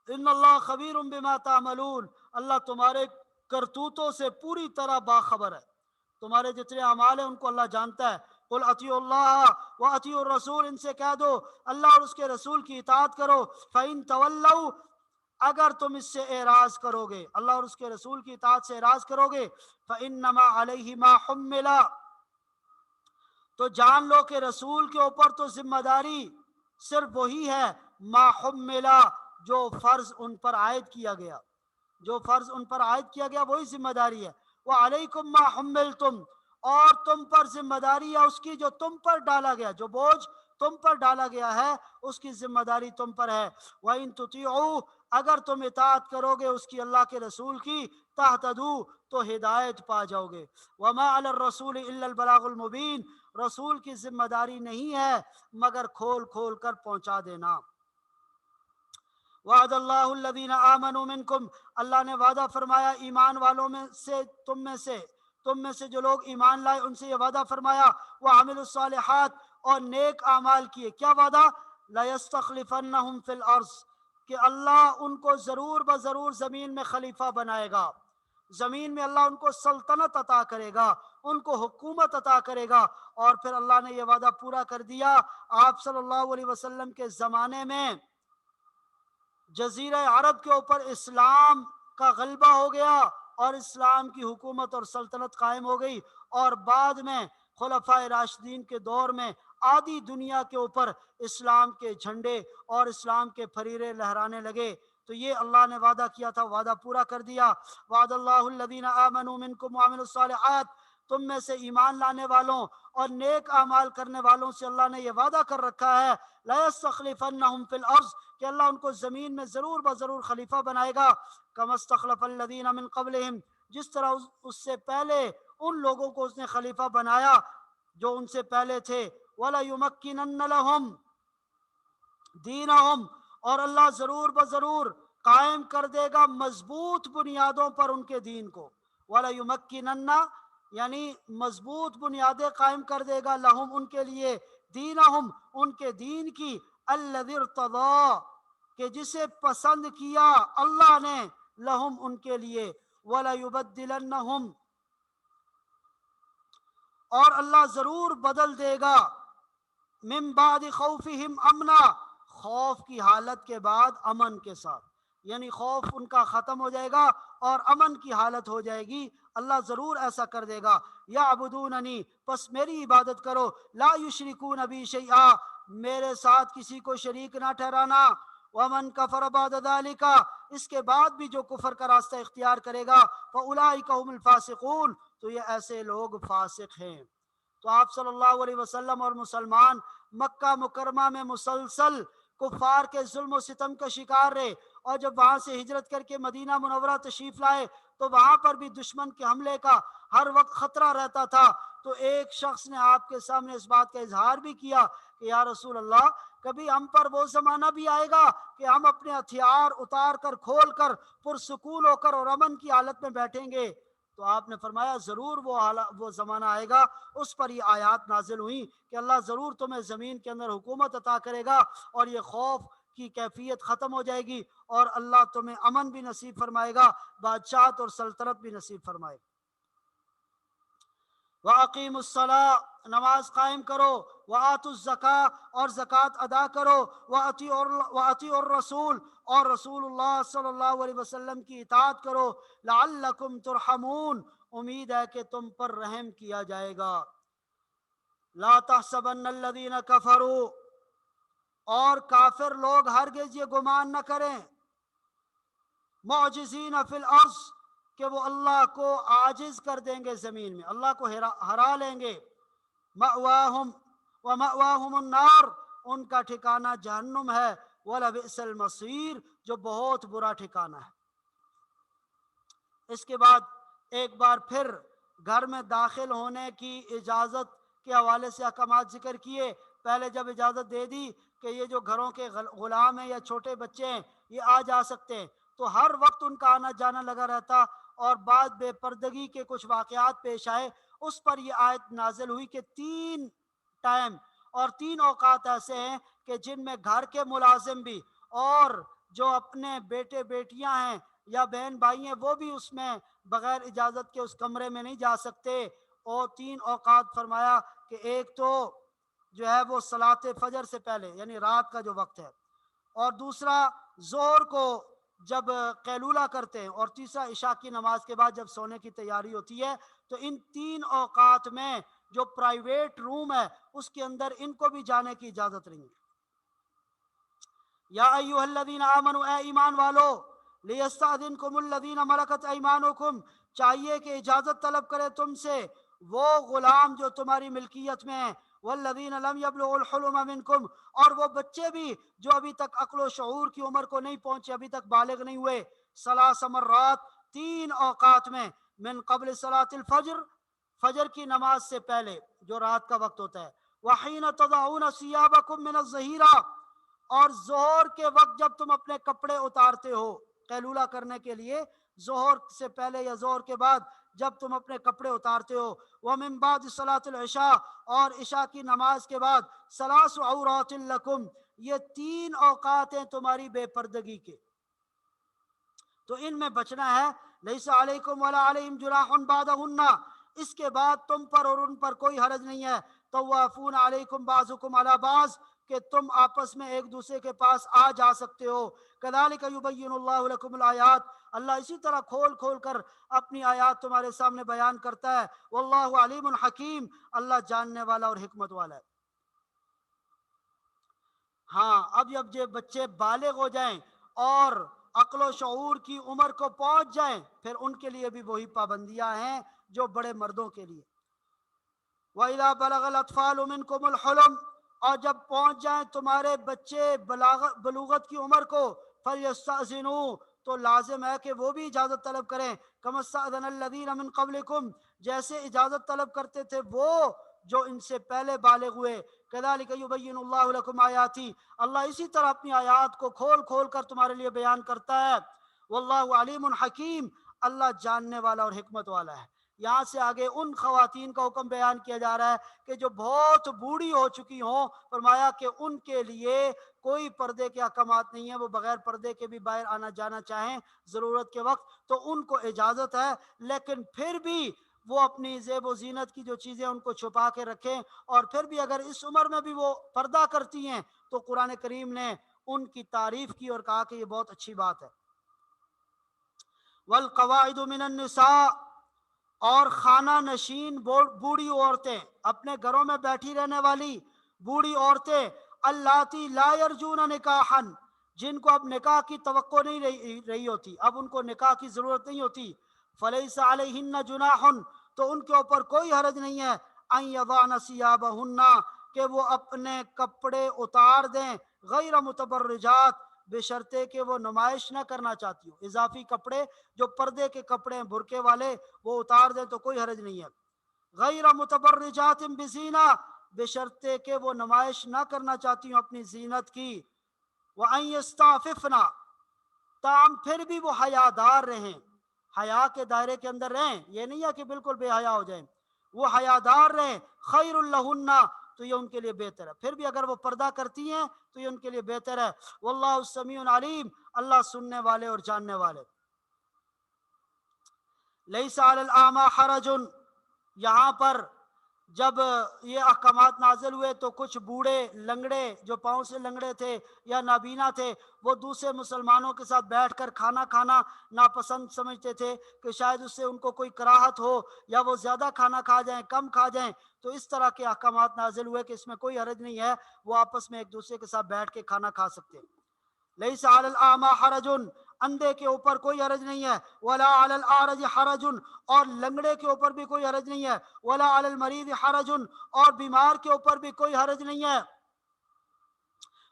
ان اللہ خبیر بما تعملون، اللہ تمہارے کرتوتوں سے پوری طرح باخبر ہے، تمہارے جتنے اعمال ہیں ان کو اللہ جانتا ہے۔ قل اطیعوا اللہ واطیعوا الرسول، ان سے کہہ دو اللہ اور اس کے رسول کی اطاعت کرو۔ فإن تولوا، اگر تم اس سے اعراض کرو گے، اللہ اور اس کے رسول کی اطاعت سے اعراض کرو گے، فإنما علیہ ما حمل، تو جان لو کہ رسول کے اوپر تو ذمہ داری صرف وہی ہے، ما حمل، جو فرض ان پر عائد کیا گیا، جو فرض ان پر عائد کیا گیا وہی ذمہ داری ہے۔ وعلیکم ما حملتم، اور تم پر ذمہ داری ہے اس کی جو تم پر ڈالا گیا، جو بوجھ تم پر ڈالا گیا ہے اس کی ذمہ داری تم پر ہے۔ وَإِن تُطِيعُوا، اگر تم اطاعت کرو گے اس کی، اللہ کے رسول کی، تہتدوا، تو ہدایت پا جاؤ گے۔ وَمَا عَلَى الرَّسُولِ إِلَّا الْبَلَاغُ الْمُبِينُ، رسول کی ذمہ داری نہیں ہے مگر کھول کھول کر پہنچا دینا۔ وعد اللہ الذین آمنوا منکم، اللہ نے وعدہ فرمایا ایمان والوں میں سے، تم میں سے جو لوگ ایمان لائے ان سے یہ وعدہ فرمایا، وعملوا الصالحات، اور نیک اعمال کیے۔ کیا وعدہ؟ لَيَسْتَخْلِفَنَّهُمْ فِي الْأَرْضِ، کہ اللہ ان کو ضرور بضرور زمین میں خلیفہ بنائے گا، زمین میں اللہ ان کو سلطنت عطا کرے گا، ان کو حکومت عطا کرے گا۔ اور پھر اللہ نے یہ وعدہ پورا کر دیا، آپ صلی اللہ علیہ وسلم کے زمانے میں جزیرہ عرب کے اوپر اسلام کا غلبہ ہو گیا اور اسلام کی حکومت اور سلطنت قائم ہو گئی، اور بعد میں خلفائے راشدین کے دور میں آدھی دنیا کے اوپر اسلام کے جھنڈے اور اسلام کے پھریرے لہرانے لگے۔ تو یہ اللہ نے وعدہ کیا تھا، وعدہ پورا کر دیا۔ وعد اللہ الذین آمنوا منکم وعملوا الصالحات، تم میں سے ایمان لانے والوں اور نیک اعمال کرنے والوں سے اللہ نے یہ وعدہ کر رکھا ہے، لَيَسْتَخْلِفَنَّهُمْ فِي الْأَرْضِ، کہ اللہ ان کو زمین میں ضرور بضرور خلیفہ بنائے گا، كَمَا اسْتَخْلَفَ الَّذِينَ مِنْ قَبْلِهِمْ، جس طرح اس سے پہلے ان لوگوں کو اس نے خلیفہ بنایا جو ان سے پہلے تھے۔ وَلَيُمَكِّنَنَّ لَهُمْ دِينَهُمْ، اور اللہ ضرور بضرور قائم کر دے گا مضبوط بنیادوں پر ان کے دین کو۔ وَلَيُمَكِّنَنَّ، یعنی مضبوط بنیادیں قائم کر دے گا، لہم، ان کے لیے، دینہم، ان کے دین کی، الذی ارتضی، کہ جسے پسند کیا اللہ نے، لہم، ان کے لیے، وَلَيُبَدِّلَنَّهُمْ، اور اللہ ضرور بدل دے گا، من بعد خوفہم امنا، خوف کی حالت کے بعد امن کے ساتھ، یعنی خوف ان کا ختم ہو جائے گا اور امن کی حالت ہو جائے گی، اللہ ضرور ایسا کر دے گا۔ یعبدوننی، پس میری عبادت کرو، لا یشرکون بی شیئا، میرے ساتھ کسی کو شریک نہ ٹھہرانا۔ ومن کفر بعد ذلک، اس کے بعد بھی جو کفر کا راستہ اختیار کرے گا، فاولئک هم الفاسقون، تو یہ ایسے لوگ فاسق ہیں۔ تو آپ صلی اللہ علیہ وسلم اور مسلمان مکہ مکرمہ میں مسلسل کفار کے ظلم و ستم کا شکار رہے، اور جب وہاں سے ہجرت کر کے مدینہ منورہ تشریف لائے تو وہاں پر بھی دشمن کے حملے کا ہر وقت خطرہ رہتا تھا۔ تو ایک شخص نے آپ کے سامنے اس بات کا اظہار بھی کیا کہ یا رسول اللہ، کبھی ہم پر وہ زمانہ بھی آئے گا کہ ہم اپنے ہتھیار اتار کر کھول کر پرسکون ہو کر اور امن کی حالت میں بیٹھیں گے؟ تو آپ نے فرمایا ضرور وہ زمانہ آئے گا۔ اس پر یہ آیات نازل ہوئی کہ اللہ ضرور تمہیں زمین کے اندر حکومت عطا کرے گا اور یہ خوف کی کیفیت ختم ہو جائے گی، اور اللہ تمہیں امن بھی نصیب فرمائے گا، بادشاہت اور سلطنت بھی نصیب فرمائے گا۔ وَأَقِيمُوا الصَّلَاةَ، نماز قائم کرو، وَآتُوا الزَّكَاةَ، اور زکوٰۃ ادا کرو، وَأَطِيعُوا الرَّسُولَ، اور رسول اللہ صلی اللہ علیہ وسلم کی اطاعت کرو، لَعَلَّكُمْ تُرْحَمُونَ، امید ہے کہ تم پر رحم کیا جائے گا۔ لَا تَحْسَبَنَّ الَّذِينَ كَفَرُوا، اور کافر لوگ ہرگز یہ گمان نہ کریں، معجزین فی الارض، کہ وہ اللہ کو عاجز کر دیں گے زمین میں، اللہ کو ہرا لیں گے۔ مأواہم ومأواہم النار، ان کا ٹھکانہ جہنم ہے، وَلَبِئْسَ الْمَصِيرُ، جو بہت برا ٹھکانہ ہے۔ اس کے بعد ایک بار پھر گھر میں داخل ہونے کی اجازت کے حوالے سے احکامات ذکر کیے۔ پہلے جب اجازت دے دی کہ یہ جو گھروں کے غلام ہیں یا چھوٹے بچے ہیں یہ آ جا سکتے ہیں، تو ہر وقت ان کا آنا جانا لگا رہتا، اور بعد بے پردگی کے کچھ واقعات پیش آئے۔ اس پر یہ آیت نازل ہوئی کہ 3 ٹائم اور 3 اوقات ایسے ہیں کہ جن میں گھر کے ملازم بھی اور جو اپنے بیٹے بیٹیاں ہیں یا بہن بھائی ہیں وہ بھی اس میں بغیر اجازت کے اس کمرے میں نہیں جا سکتے۔ اور 3 اوقات فرمایا کہ ایک تو جو ہے وہ صلاۃ فجر سے پہلے یعنی رات کا جو وقت ہے، اور دوسرا ظہر کو جب قیلولہ کرتے ہیں، اور تیسرا عشاء کی نماز کے بعد جب سونے کی تیاری ہوتی ہے۔ تو ان 3 اوقات میں جو پرائیویٹ روم ہے اس کے اندر ان کو بھی جانے کی اجازت نہیں ہے۔ یا ایھا الذین آمنوا، اے ایمان والو، لیستأذنکم الذین ملکت ایمانکم، چاہیے کہ اجازت طلب کرے تم سے وہ غلام جو تمہاری ملکیت میں ہیں، والذین لم یبلغوا الحلم منکم، اور وہ بچے بھی جو ابھی تک عقل و شعور کی عمر کو نہیں پہنچے، ابھی تک بالغ نہیں ہوئے۔ 3 مرات، 3 اوقات میں، من قبل صلاۃ الفجر، فجر کی نماز سے پہلے جو رات کا وقت ہوتا ہے، وحین تضعون ثیابکم من الظہیرہ، اور ظہر کے وقت جب تم اپنے کپڑے اتارتے ہو قیلولہ کرنے کے لیے، ظہر سے پہلے یا ظہر کے بعد جب تم اپنے کپڑے اتارتے ہو، ومن بعد صلاۃ العشاء، اور عشاء کی نماز کے بعد، 3 عورات لکم، یہ 3 اوقات ہیں تمہاری بے پردگی کے، تو ان میں بچنا ہے۔ لیس علیکم ولا علیہم جناح بعدہن، اس کے بعد تم پر اور ان پر کوئی حرج نہیں ہے۔ طوافون علیکم بعضکم علی بعض، کہ تم آپس میں ایک دوسرے کے پاس آ جا سکتے ہو۔ کذالک یبین اللہ لکم الآیات، اللہ اسی طرح کھول کھول کر اپنی آیات تمہارے سامنے بیان کرتا ہے۔ واللہ علیم حکیم، اللہ جاننے والا اور حکمت والا ہے۔ ہاں، اب جب یہ بچے بالغ ہو جائیں اور عقل و شعور کی عمر کو پہنچ جائیں، پھر ان کے لیے بھی وہی پابندیاں ہیں جو بڑے مردوں کے لیے۔ وَإِذَا بَلَغَ الْأَطْفَالُ مِنْكُمُ الْحُلُمَ، اور جب پہنچ جائیں تمہارے بچے بلوغت کی عمر کو، فَلْيَسْتَأْذِنُوا، تو لازم ہے کہ وہ بھی اجازت طلب کریں، كَمَا اسْتَأْذَنَ الَّذِينَ مِنْ قَبْلِكُمْ، جیسے اجازت طلب کرتے تھے وہ جو ان سے پہلے بالغ ہوئے۔ كَذَلِكَ يُبَيِّنُ اللَّهُ لَكُمْ آيَاتِهِ، اللہ اسی طرح اپنی آیات کو کھول کھول کر تمہارے لیے بیان کرتا ہے۔ واللہ علیم حکیم، اللہ جاننے والا اور حکمت والا ہے۔ یہاں سے آگے ان خواتین کا حکم بیان کیا جا رہا ہے کہ جو بہت بوڑھی ہو چکی ہوں، فرمایا کہ ان کے لیے کوئی پردے کے احکامات نہیں ہیں، وہ بغیر پردے کے بھی باہر آنا جانا چاہیں ضرورت کے وقت تو ان کو اجازت ہے، لیکن پھر بھی وہ اپنی زیب و زینت کی جو چیزیں ان کو چھپا کے رکھیں، اور پھر بھی اگر اس عمر میں بھی وہ پردہ کرتی ہیں تو قرآن کریم نے ان کی تعریف کی اور کہا کہ یہ بہت اچھی بات ہے۔ والقواعد من النساء، اور خانہ نشین بوڑھی عورتیں، اپنے گھروں میں بیٹھی رہنے والی بوڑھی عورتیں، اللاتی لا یرجون نکاحا، جن کو اب نکاح کی توقع نہیں رہی ہوتی، اب ان کو نکاح کی ضرورت نہیں ہوتی، فلیس علیہن جناح، تو ان کے اوپر کوئی حرج نہیں ہے، ان یضعن ثیابہن، کہ وہ اپنے کپڑے اتار دیں، غیر متبرجات، بشرطے کہ وہ نمائش نہ کرنا چاہتی ہو۔ اضافی کپڑے جو پردے کے کپڑے ہیں برقعے والے وہ اتار دیں تو کوئی حرج نہیں ہے۔ غیر متبرجات بزینہ، بشرطے کہ وہ نمائش نہ کرنا چاہتی ہوں اپنی زینت کی۔ وَأَن يَسْتَعْفِفْنَا، تاہم پھر بھی وہ حیادار رہیں، حیا کے دائرے کے اندر رہیں، یہ نہیں ہے کہ بالکل بے حیا ہو جائیں، وہ حیادار رہیں۔ خیر لہن، تو یہ ان کے لیے بہتر ہے، پھر بھی اگر وہ پردہ کرتی ہیں تو یہ ان کے لیے بہتر ہے۔ واللہ السمیع علیم، اللہ سننے والے اور جاننے والے۔ لیس علی الاعمی حرج، یہاں پر جب یہ احکامات نازل ہوئے تو کچھ بوڑھے لنگڑے جو پاؤں سے لنگڑے تھے یا نابینا تھے، وہ دوسرے مسلمانوں کے ساتھ بیٹھ کر کھانا کھانا ناپسند سمجھتے تھے کہ شاید اس سے ان کو کوئی کراہت ہو یا وہ زیادہ کھانا کھا جائیں کم کھا جائیں، تو اس طرح کے احکامات نازل ہوئے کہ اس میں کوئی حرج نہیں ہے، وہ آپس میں ایک دوسرے کے ساتھ بیٹھ کے کھانا کھا سکتے ہیں۔ لیس علی الاعمی حرج، اندھے کے اوپر کوئی حرج نہیں ہے، ولا علی الاعرج حرج، اور لنگڑے کے اوپر بھی کوئی حرج نہیں ہے، ولا علی المریض حرج، اور بیمار کے اوپر بھی کوئی حرج نہیں ہے،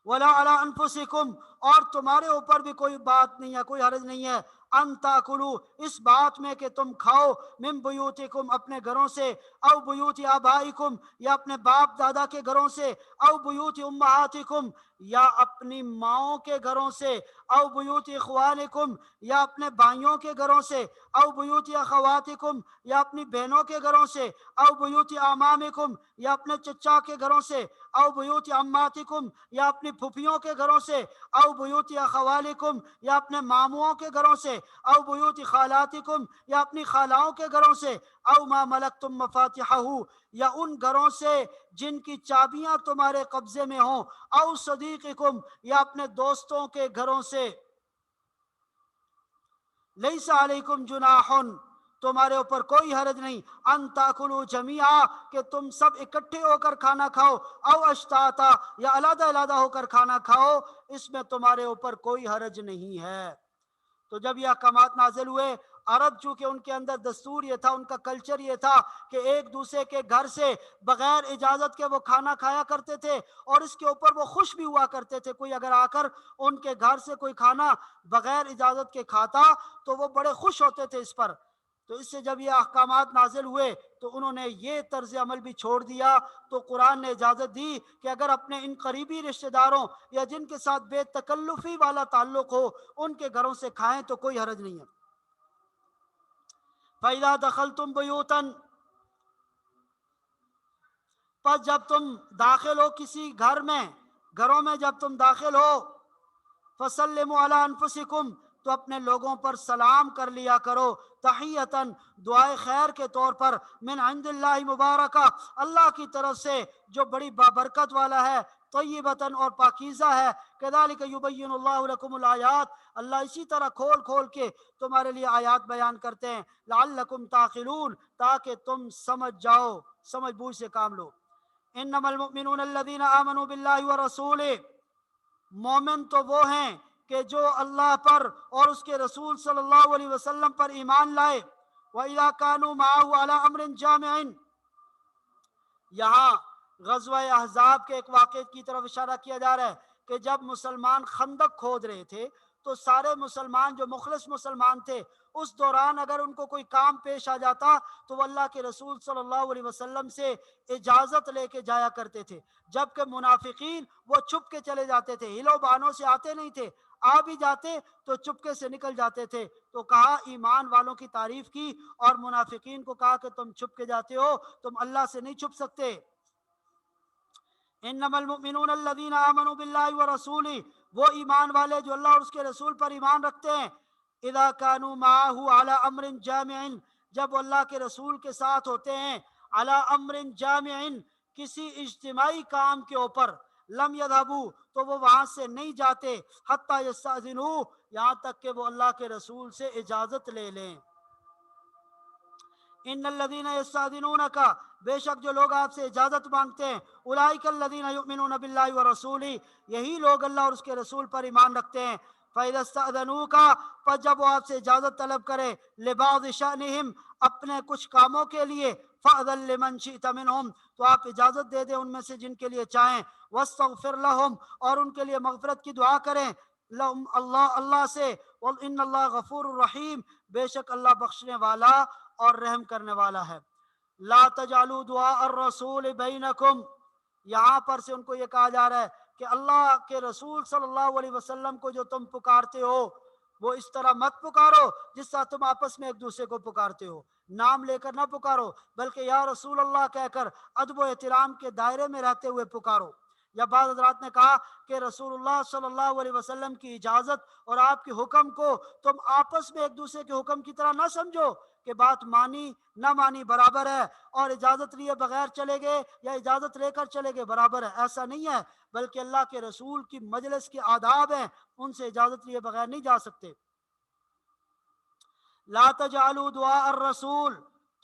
ولا علی انفسکم، اور تمہارے اوپر بھی کوئی بات نہیں ہے، کوئی حرج نہیں ہے، ان تاکلوا، اس بات میں کہ تم کھاؤ، من بیوتکم، اپنے گھروں سے، او بیوت آبائکم، یا اپنے باپ دادا کے گھروں سے، او بیوت امہاتکم، یا اپنی ماؤں کے گھروں سے، او بیوت اخوانکم، یا اپنے بھائیوں کے گھروں سے، او بیوت اخواتکم، یا اپنی بہنوں کے گھروں سے، او بیوت اعمامکم، یا اپنے چچا کے گھروں سے، او بیوت عماتکم، یا اپنی پھوپھیوں کے گھروں سے، او بیوت اخوالکم، یا اپنے ماموں کے گھروں سے، او بیوت خالاتکم، یا اپنی خالاؤں کے گھروں سے، او ما ملکتم مفاتحہ، یا ان گھروں سے جن کی چابیاں تمہارے قبضے میں ہوں، او صدیقکم، یا اپنے دوستوں کے گھروں سے۔ لیس علیکم جناح، تمہارے اوپر کوئی حرج نہیں، ان تاکلوا جمیعا، کہ تم سب اکٹھے ہو کر کھانا کھاؤ، او اشتاتا، یا علیحدہ علیحدہ ہو کر کھانا کھاؤ، اس میں تمہارے اوپر کوئی حرج نہیں ہے۔ تو جب یہ احکامات نازل ہوئے، عرب چونکہ ان کے اندر دستور یہ تھا، ان کا کلچر یہ تھا کہ ایک دوسرے کے گھر سے بغیر اجازت کے وہ کھانا کھایا کرتے تھے، اور اس کے اوپر وہ خوش بھی ہوا کرتے تھے۔ کوئی اگر آ کر ان کے گھر سے کوئی کھانا بغیر اجازت کے کھاتا تو وہ بڑے خوش ہوتے تھے اس پر۔ تو اس سے جب یہ احکامات نازل ہوئے تو انہوں نے یہ طرز عمل بھی چھوڑ دیا، تو قرآن نے اجازت دی کہ اگر اپنے ان قریبی رشتہ داروں یا جن کے ساتھ بے تکلفی والا تعلق ہو ان کے گھروں سے کھائیں تو کوئی حرج نہیں ہے۔ فَإِذَا دَخَلْتُمْ بُيُوتًا، پس جب تم داخل ہو کسی گھر میں، گھروں میں جب تم داخل ہو، فَسَلِّمُوا عَلَىٰ أَنفُسِكُمْ، تو اپنے لوگوں پر سلام کر لیا کرو، تحیتاً، دعائے خیر کے طور پر، من عند اللہ مبارکہ، اللہ کی طرف سے جو بڑی بابرکت والا ہے، طیبتاً، اور پاکیزہ ہے، کذالک یبین اللہ لکم الآیات، اللہ اسی طرح کھول کھول کے تمہارے لیے آیات بیان کرتے ہیں، لعلکم تعقلون، تاکہ تم سمجھ جاؤ، سمجھ بوجھ سے کام لو۔ انما المؤمنون الذین آمنوا باللہ ورسولہ، مومن تو وہ ہیں کہ جو اللہ پر اور اس کے رسول صلی اللہ علیہ وسلم پر ایمان لائے۔ وَإِذَا كَانُوا مَعَهُ عَلَىٰ أَمْرٍ جَامِعٍ، یہاں غزوہ احزاب کے ایک واقعے کی طرف اشارہ کیا جا رہا ہے کہ جب مسلمان خندق کھود رہے تھے تو سارے مسلمان جو مخلص مسلمان تھے، اس دوران اگر ان کو کوئی کام پیش آ جاتا تو وہ اللہ کے رسول صلی اللہ علیہ وسلم سے اجازت لے کے جایا کرتے تھے، جبکہ منافقین وہ چھپ کے چلے جاتے تھے، ہلو بہانوں سے آتے نہیں تھے، آ بھی جاتے تو چپکے سے نکل جاتے تھے۔ تو کہا ایمان والوں کی تعریف کی، اور منافقین کو کہا کہ تم چھپ کے جاتے ہو، تم اللہ سے نہیں چھپ سکتے۔ انما المؤمنون الذین آمنوا باللہ ورسولہ، وہ ایمان والے جو اللہ اور اس کے رسول پر ایمان رکھتے ہیں، اذا كانوا معه علی امر جامع، جب وہ اللہ کے رسول کے ساتھ ہوتے ہیں، علی امر جامع، کسی اجتماعی کام کے اوپر، لم یذهبوا، تو وہ وہاں سے نہیں جاتے، حتی یستأذنوا، یہاں تک کہ وہ اللہ کے رسول سے اجازت لے لیں۔ ان الذین یستأذنونک، بے شک جو لوگ آپ سے اجازت مانگتے ہیں، اولئک الذین یؤمنون باللہ ورسولہ، یہی لوگ اللہ اور اس کے رسول پر ایمان رکھتے ہیں۔ فَإِذَا اسْتَأْذَنُوكَ، پس جب وہ آپ سے اجازت طلب کرے، لِبَعْضِ شَأْنِهِمْ، اپنے کچھ کاموں کے لیے، فَأْذَن لِمَنْ شِئْتَ مِنْهُمْ، تو آپ اجازت دے دیں ان میں سے جن کے لیے چاہیں، وَاسْتَغْفِرْ لَهُمْ، اور ان کے لیے مغفرت کی دعا کریں، لَهُمْ اللہ سے، وَإِنَّ اللَّهَ غَفُورٌ رَحِيمٌ، بے شک اللہ بخشنے والا اور رحم کرنے والا ہے۔ لا تجعلوا دعاء الرسول بینکم، یہاں پر سے ان کو یہ کہا جا رہا ہے کہ اللہ کے رسول صلی اللہ علیہ وسلم کو جو تم پکارتے ہو وہ اس طرح مت پکارو جس طرح تم آپس میں ایک دوسرے کو پکارتے ہو، نام لے کر نہ پکارو بلکہ یا رسول اللہ کہہ کر ادب و احترام کے دائرے میں رہتے ہوئے پکارو۔ یا بعض حضرات نے کہا کہ رسول اللہ صلی اللہ علیہ وسلم کی اجازت اور آپ کے حکم کو تم آپس میں ایک دوسرے کے حکم کی طرح نہ سمجھو کہ بات مانی نہ مانی برابر ہے، اور اجازت لیے بغیر چلے گئے یا اجازت لے کر چلے گئے برابر ہے، ایسا نہیں ہے، بلکہ اللہ کے رسول کی مجلس کے آداب ہیں، ان سے اجازت لیے بغیر نہیں جا سکتے۔ لا تجعلوا دعاء الرسول،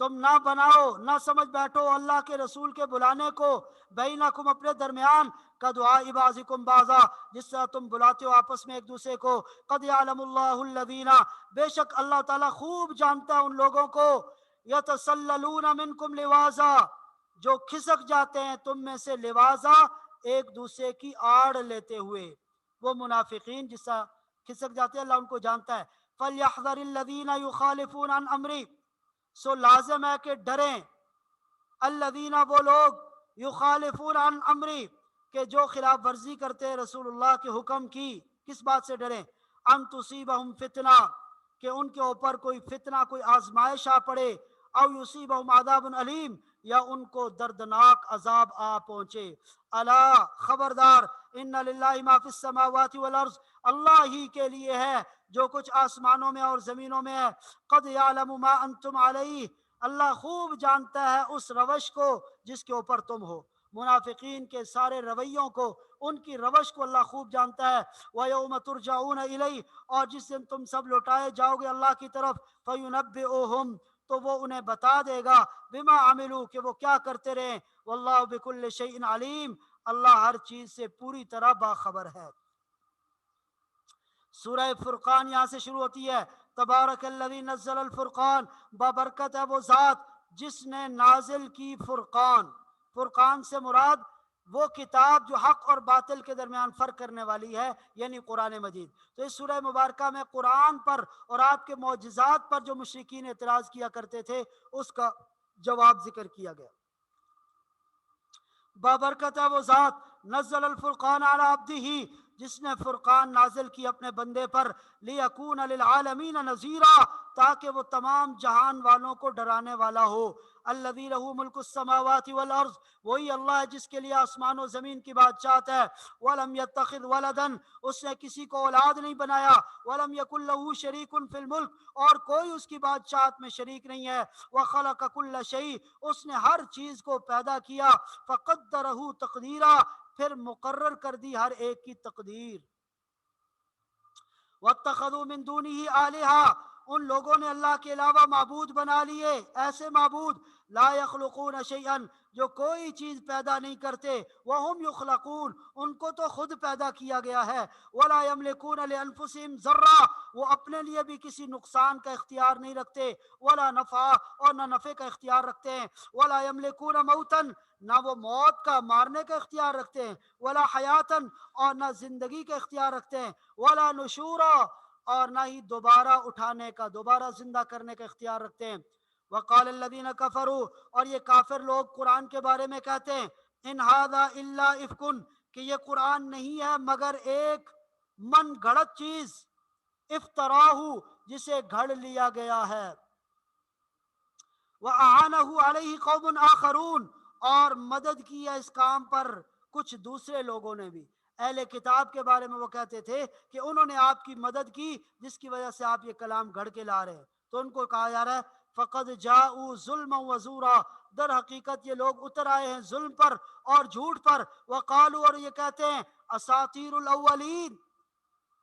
تم نہ بناؤ نہ سمجھ بیٹھو اللہ کے رسول کے بلانے کو بینکم اپنے درمیان کا دعاء بعضکم بعضا، جس سے تم بلاتے ہو آپس میں ایک دوسرے کو۔ قد یعلم اللہ الذین، بے شک اللہ تعالیٰ خوب جانتا ہے ان لوگوں کو، یتسللون منکم لوازا، جو کھسک جاتے ہیں تم میں سے لوازا، ایک دوسرے کی آڑ لیتے ہوئے، وہ منافقین جس سے کھسک جاتے ہیں اللہ ان کو جانتا ہے۔ فَلْيَحْذَرِ الَّذِينَ يُخَالِفُونَ عَنْ أَمْرِهِ، سو لازم ہے کہ ڈریں الذین، وہ لوگ، یخالفون عن امری، کہ جو خلاف ورزی کرتے ہیں رسول اللہ کے حکم کی۔ کس بات سے ڈریں؟ ان تصیبہم فتنہ، کہ ان کے اوپر کوئی فتنہ کوئی آزمائش آ پڑے، او یصیبہم عذاب علیم، یا ان کو دردناک عذاب آ پہنچے۔ الا، خبردار، ان للہ ما فی السماوات والارض، اللہ ہی کے لیے ہے جو کچھ آسمانوں میں اور زمینوں میں ہے۔ قد یعلم ما انتم علیہ، اللہ خوب جانتا ہے اس روش کو جس کے اوپر تم ہو، منافقین کے سارے رویوں کو، ان کی روش کو اللہ خوب جانتا ہے۔ وَيَوْمَ تُرْجَعُونَ إِلَيْهِ، اور جس دن تم سب لوٹائے جاؤ گے اللہ کی طرف، فَيُنَبِّئُهُمْ، تو وہ انہیں بتا دے گا، بما عملوا، کہ وہ کیا کرتے رہے، واللہ بكل شيء علیم، اللہ ہر چیز سے پوری طرح باخبر ہے۔ سورہ فرقان یہاں سے شروع ہوتی ہے۔ تبارک الذی نزل الفرقان، بابرکت ہے وہ ذات جس نے نازل کی فرقان۔ فرقان سے مراد وہ کتاب جو حق اور باطل کے درمیان فرق کرنے والی ہے، یعنی قرآن مجید۔ تو اس سورہ مبارکہ میں قرآن پر اور آپ کے معجزات پر جو مشرکین اعتراض کیا کرتے تھے اس کا جواب ذکر کیا گیا۔ بابرکت ہے وہ ذات نزل الفرقان علی عبدہ، جس نے فرقان نازل کی اپنے بندے پر، لیکون للعالمین نذیرا، تاکہ وہ تمام جہان والوں کو ڈرانے والا ہو۔ الذی لہ ملک السماوات والارض، وہی اللہ ہے جس کے لیے آسمان و زمین کی بادشاہت ہے۔ ولم یتخذ ولدا، اس نے کسی کو اولاد نہیں بنایا۔ ولم یکن لہ شریک فی الملک، اور کوئی اس کی بادشاہت میں شریک نہیں ہے۔ وخلق کل شیء، اس نے ہر چیز کو پیدا کیا۔ فقدرہ تقدیرا، پھر مقرر کر دی ہر ایک کی تقدیر۔ واتخذوا من دونہ آلہہ، ان لوگوں نے اللہ کے علاوہ معبود بنا لیے، ایسے معبود لا یخلقون شیئا، جو کوئی چیز پیدا نہیں کرتے، وہم یخلقون، ان کو تو خود پیدا کیا گیا ہے۔ ولا یملکون لانفسہم ضرا، وہ اپنے لیے بھی کسی نقصان کا اختیار نہیں رکھتے، ولا نفع، اور نہ نفع کا اختیار رکھتے ہیں۔ ولا یملکون موتا، نہ وہ موت کا مارنے کا اختیار رکھتے ہیں، ولا حیاتن، اور نہ زندگی کا اختیار رکھتے ہیں، ولا نشورا، اور نہ ہی دوبارہ اٹھانے کا، دوبارہ زندہ کرنے کا اختیار رکھتے ہیں۔ وقال الذین کفروا، اور یہ کافر لوگ قرآن کے بارے میں کہتے ہیں، ان ھذا الا افک، کہ یہ قرآن نہیں ہے مگر ایک من گھڑت چیز، افتراہ، جسے گھڑ لیا گیا ہے۔ وَأَعَانَهُ عَلَيْهِ قَوْمٌ آخَرُونَ، اور مدد کی ہے اس کام پر کچھ دوسرے لوگوں نے بھی۔ اہل کتاب کے بارے میں وہ کہتے تھے کہ انہوں نے آپ کی مدد کی جس کی وجہ سے آپ یہ کلام گھڑ کے لا رہے ہیں، تو ان کو کہا جا رہا ہے فَقَدْ جَاءُوا ظُلْمًا وَزُورًا، در حقیقت یہ لوگ اتر آئے ہیں ظلم پر اور جھوٹ پر۔ وَقَالُوا، اور یہ کہتے ہیں اساطیر الاولین،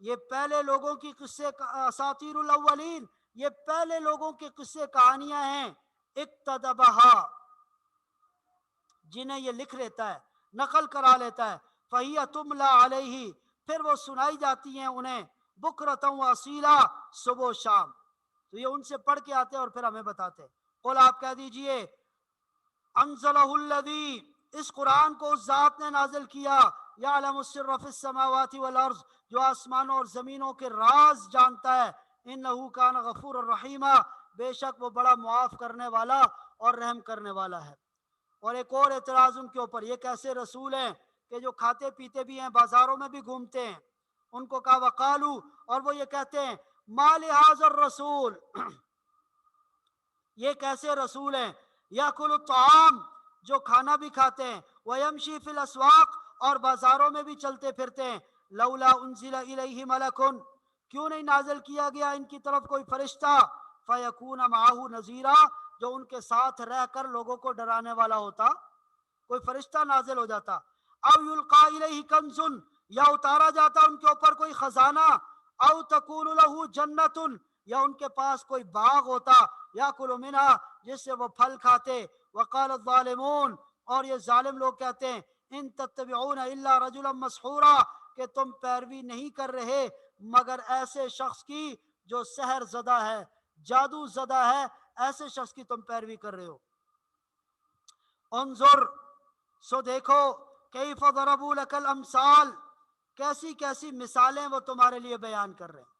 یہ پہلے لوگوں کی قصے، اساطیر الاولین، یہ پہلے لوگوں کے قصے کہانیاں ہیں، اقتدبہا، جنہیں یہ لکھ لیتا ہے، نقل کرا لیتا ہے، فَهِيَ تُمْلَى عَلَيْهِ، پھر وہ سنائی جاتی ہیں انہیں، بُكْرَةً وَأَصِيلًا، صبح و شام۔ تو یہ ان سے پڑھ کے آتے ہیں اور پھر ہمیں بتاتے ہیں۔ قل، آپ کہہ دیجئے انزلہ الذی، اس قرآن کو اس ذات نے نازل کیا، یعلم السر فی السماوات والارض، جو آسمانوں اور زمینوں کے راز جانتا ہے، انہ کان غفور الرحیمہ، بے شک وہ بڑا معاف کرنے والا اور رحم کرنے والا ہے۔ اور ایک اور اعتراض ان کے اوپر، یہ کیسے رسول ہیں کہ جو کھاتے پیتے بھی ہیں، بازاروں میں بھی گھومتے ہیں؟ ان کو کہا وقالو، اور وہ یہ کہتے ہیں ما لہذا الرسول، یہ کیسے رسول ہیں، یاکل الطعام، جو کھانا بھی کھاتے ہیں، ویمشی فی الاسواق، اور بازاروں میں بھی چلتے پھرتے ہیں، لولا انزل الیہ ملک، کیوں نہیں نازل کیا گیا ان کی طرف کوئی فرشتہ، فیکون معہ نذیرا، جو ان کے ساتھ رہ کر لوگوں کو ڈرانے والا ہوتا، کوئی فرشتہ نازل ہو جاتا، او یلقا الیہ کنز، یا اتارا جاتا ان کے اوپر کوئی خزانہ، او تکون لہ جنت، یا ان کے پاس کوئی باغ ہوتا، یاکل منہا، جس سے وہ پھل کھاتے، وقال الظالمون، اور یہ ظالم لوگ کہتے ہیں ان تتبعون الا رجلا مسحورا، کہ تم پیروی نہیں کر رہے مگر ایسے شخص کی جو سحر زدہ ہے، جادو زدہ ہے، ایسے شخص کی تم پیروی کر رہے ہو۔ انظر، سو دیکھو، کیف ضربوا لک الامثال، کیسی کیسی مثالیں وہ تمہارے لیے بیان کر رہے ہیں،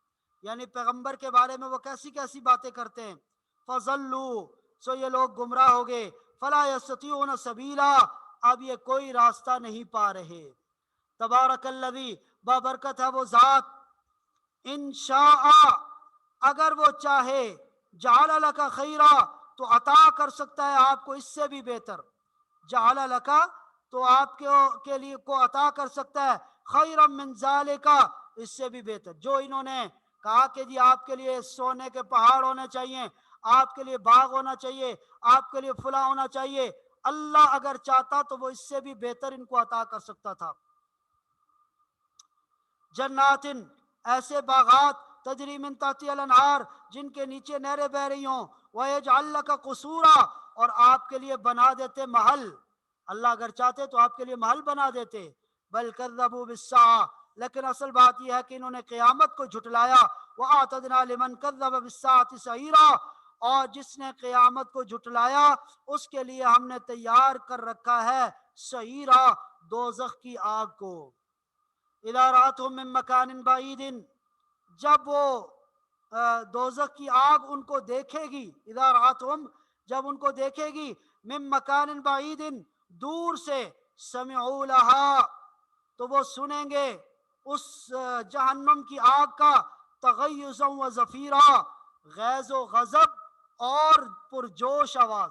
یعنی پیغمبر کے بارے میں وہ کیسی کیسی باتیں کرتے ہیں۔ فضلوا، سو یہ لوگ گمراہ ہو گئے، فلا یستطیعون سبیلا، اب یہ کوئی راستہ نہیں پا رہے۔ تبارک الذی، بابرکت ہے وہ ذات، ان شاء، اگر وہ چاہے، جعل لک خیرا، تو عطا کر سکتا ہے آپ کو اس سے بھی بہتر، جعل لک، تو آپ کے لیے کو عطا کر سکتا ہے، خیرا من ذالک، اس سے بھی بہتر۔ جو انہوں نے کہا کہ جی آپ کے لیے سونے کے پہاڑ ہونے چاہیے، آپ کے لیے باغ ہونا چاہیے، آپ کے لیے فلاں ہونا چاہیے، اللہ اگر چاہتا تو وہ اس سے بھی بہتر ان کو عطا کر سکتا تھا۔ جنات، ایسے باغات، تجری من تحتی الانہار، جن کے نیچے نہریں بہ رہی ہوں، وَيَجْعَلْ لَكَ قُصُورًا، اور آپ کے لیے بنا دیتے محل، اللہ اگر چاہتے تو آپ کے لیے محل بنا دیتے۔ بل کذبوا بالساعہ، لیکن اصل بات یہ ہے کہ انہوں نے قیامت کو جھٹلایا۔ وَأَعْتَدْنَا لِمَنْ كَذَّبَ بِالسَّاعَةِ سَعِيرًا، اور جس نے قیامت کو جھٹلایا اس کے لیے ہم نے تیار کر رکھا ہے سعیرا، دوزخ کی آگ کو۔ اذا رأتهم من مکان بعید، جب وہ دوزخ کی آگ ان کو دیکھے گی، اذا رأتهم، جب ان کو دیکھے گی، من مکان بعید، دور سے، سمعوا لها، تو وہ سنیں گے اس جہنم کی آگ کا، تغیظا و زفیرا، غیظ و غضب اور پرجوش آواز،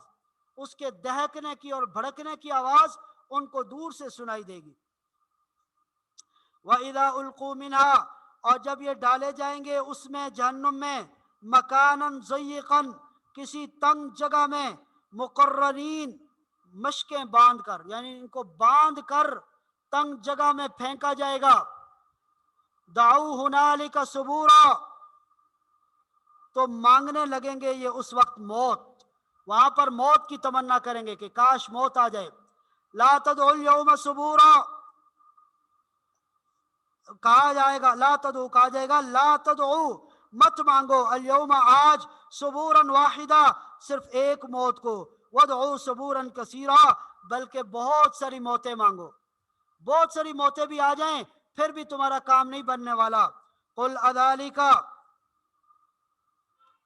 اس کے دہکنے کی اور بھڑکنے کی آواز ان کو دور سے سنائی دے گی۔ وَإِذَا أُلْقُوا مِنْهَا، اور جب یہ ڈالے جائیں گے اس میں، جہنم میں، مکاناً ضیقاً، کسی تنگ جگہ میں، مقررین، مشکیں باندھ کر، یعنی ان کو باندھ کر تنگ جگہ میں پھینکا جائے گا، دعوا ہنالک ثبورا، تو مانگنے لگیں گے یہ اس وقت موت، وہاں پر موت کی تمنا کریں گے کہ کاش موت آ جائے۔ لا تدعوا اليوم ثبورا، کہا جائے گا، لا تدعو، کہا جائے گا لا تدعو، مت مانگو، اليوم، آج، ثبورا واحدہ، صرف ایک موت کو، وادعوا ثبورا کثیرا، بلکہ بہت ساری موتیں مانگو، بہت ساری موتیں بھی آ جائیں پھر بھی تمہارا کام نہیں بننے والا۔ قل اذالک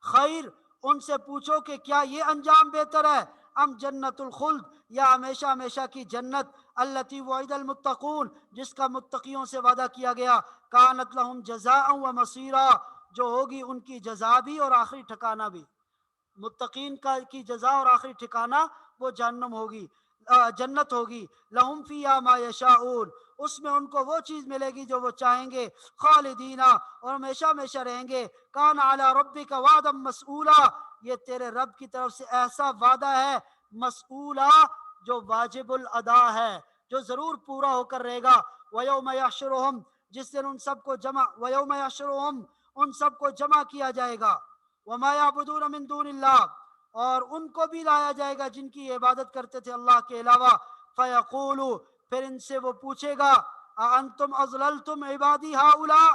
خیر، ان سے پوچھو کہ کیا یہ انجام بہتر ہے، ام جنت الخلد، یا ہمیشہ ہمیشہ کی جنت، التی وعد المتقون، جس کا متقیوں سے وعدہ کیا گیا، کانت لہم جزاء و مصیرا، جو ہوگی ان کی جزا بھی اور آخری ٹھکانہ بھی، متقین کی جزا اور آخری ٹھکانہ وہ جہنم ہوگی، جنت ہوگی، لہم فیہا ما یشاؤون، اس میں ان کو وہ چیز ملے گی جو وہ چاہیں گے، خالدین، اور ہمیشہ ہمیشہ رہیں گے، کان علی ربک وعدا مسئولا، یہ تیرے رب کی طرف سے ایسا وعدہ ہے، مسئولا، جو واجب الادا ہے، جو ضرور پورا ہو کر رہے گا۔ ویوم یحشرہم، جس دن ان سب کو جمع، ویوم یحشرہم، ان سب کو جمع کیا جائے گا، وما یعبدون من دون اللہ، اور ان کو بھی لایا جائے گا جن کی عبادت کرتے تھے اللہ کے علاوہ، فیقول، پھر ان سے وہ پوچھے گا، اانتم اضللتم عبادی ہؤلاء،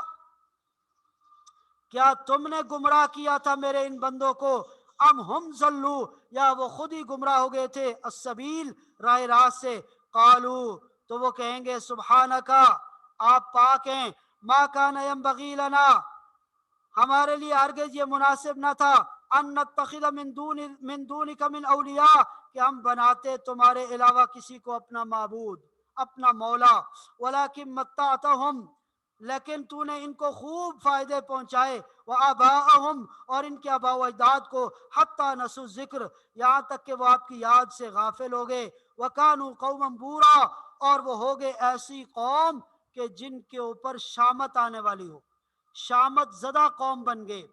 کیا تم نے گمراہ کیا تھا میرے ان بندوں کو، ام ہم ضلوا، یا وہ خود ہی گمراہ ہو گئے تھے، السبیل راہ راست سے، قالو تو وہ کہیں گے سبحانکا آپ پاک ہیں، ما کان ینبغی لنا ہمارے لیے ہرگز یہ مناسب نہ تھا، ان نتخذ من دونک من اولیاء کہ ہم بناتے تمہارے علاوہ کسی کو اپنا معبود، اپنا مولا، ولیکن متعتہم لیکن تو نے ان کو خوب فائدے پہنچائے، وآباءہم اور ان کے آباء و اجداد کو، حتی نسوا ذکر یہاں تک کہ وہ آپ کی یاد سے غافل ہو گئے، وکانوا قوما بورا اور وہ ہو گئے ایسی قوم کہ جن کے اوپر شامت آنے والی ہو، شامت زدہ قوم بن گئے،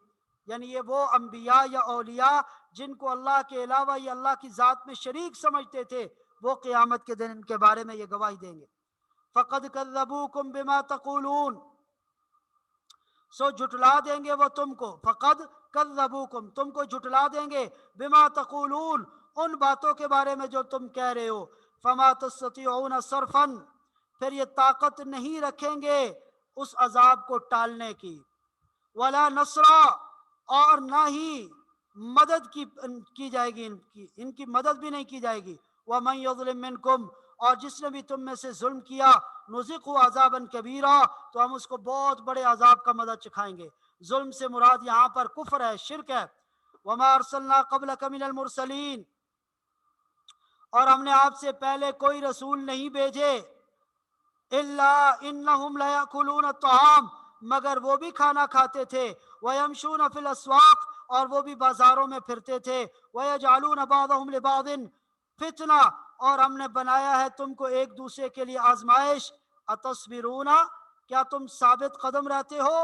یعنی یہ وہ انبیاء یا اولیاء جن کو اللہ کے علاوہ یا اللہ کی ذات میں شریک سمجھتے تھے، وہ قیامت کے دن ان کے بارے میں یہ گواہی دیں گے۔ فقد کذبوکم بما تقولون سو جھٹلا دیں گے وہ تم کو، فقد کذبوکم تم کو جھٹلا دیں گے، بما تقولون ان باتوں کے بارے میں جو تم کہہ رہے ہو، فما تستطيعون صرفا پھر یہ طاقت نہیں رکھیں گے اس عذاب کو ٹالنے کی، ولا نصرا اور نہ ہی مدد کی جائے گی، ان کی مدد بھی نہیں کی جائے گی، ومن یظلم منکم اور جس نے بھی تم میں سے ظلم کیا، نذقہ عذابا کبیرا تو ہم اس کو بہت بڑے عذاب کا مزہ چکھائیں گے۔ ظلم سے مراد یہاں پر کفر ہے، شرک ہے۔ وما ارسلنا قبلک من المرسلین اور ہم نے آپ سے پہلے کوئی رسول نہیں بھیجے، الا انہم لیأکلون الطعام مگر وہ بھی کھانا کھاتے تھے، ویمشون فی الاسواق اور وہ بھی بازاروں میں پھرتے تھے، ویجعلون بعضهم لبعض فتنہ اور ہم نے بنایا ہے تم کو ایک دوسرے کے لیے آزمائش، اتصبرون کیا تم ثابت قدم رہتے ہو،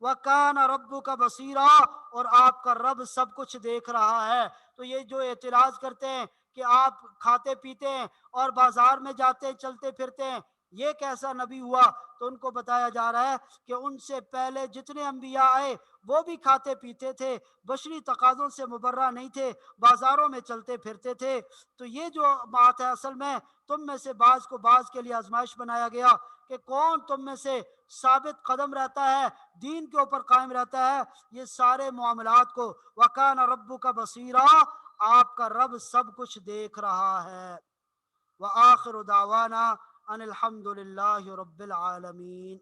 وَكَانَ رَبُّكَ بَصِيرًا اور آپ کا رب سب کچھ دیکھ رہا ہے۔ تو یہ جو اعتراض کرتے ہیں کہ آپ کھاتے پیتے ہیں اور بازار میں جاتے چلتے پھرتے ہیں، یہ کیسا نبی ہوا؟ تو ان کو بتایا جا رہا ہے کہ ان سے پہلے جتنے انبیاء آئے وہ بھی کھاتے پیتے تھے، بشری تقاضوں سے مبرہ نہیں تھے، بازاروں میں چلتے پھرتے تھے۔ تو یہ جو بات ہے اصل میں تم میں سے بعض کو بعض کے لیے آزمائش بنایا گیا کہ کون تم میں سے ثابت قدم رہتا ہے، دین کے اوپر قائم رہتا ہے، یہ سارے معاملات کو۔ وَكَانَ رَبُّكَ بَصِيرًا آپ کا رب سب کچھ دیکھ رہا ہے۔ وآخر دعوانا ان الحمد للہ رب العالمین۔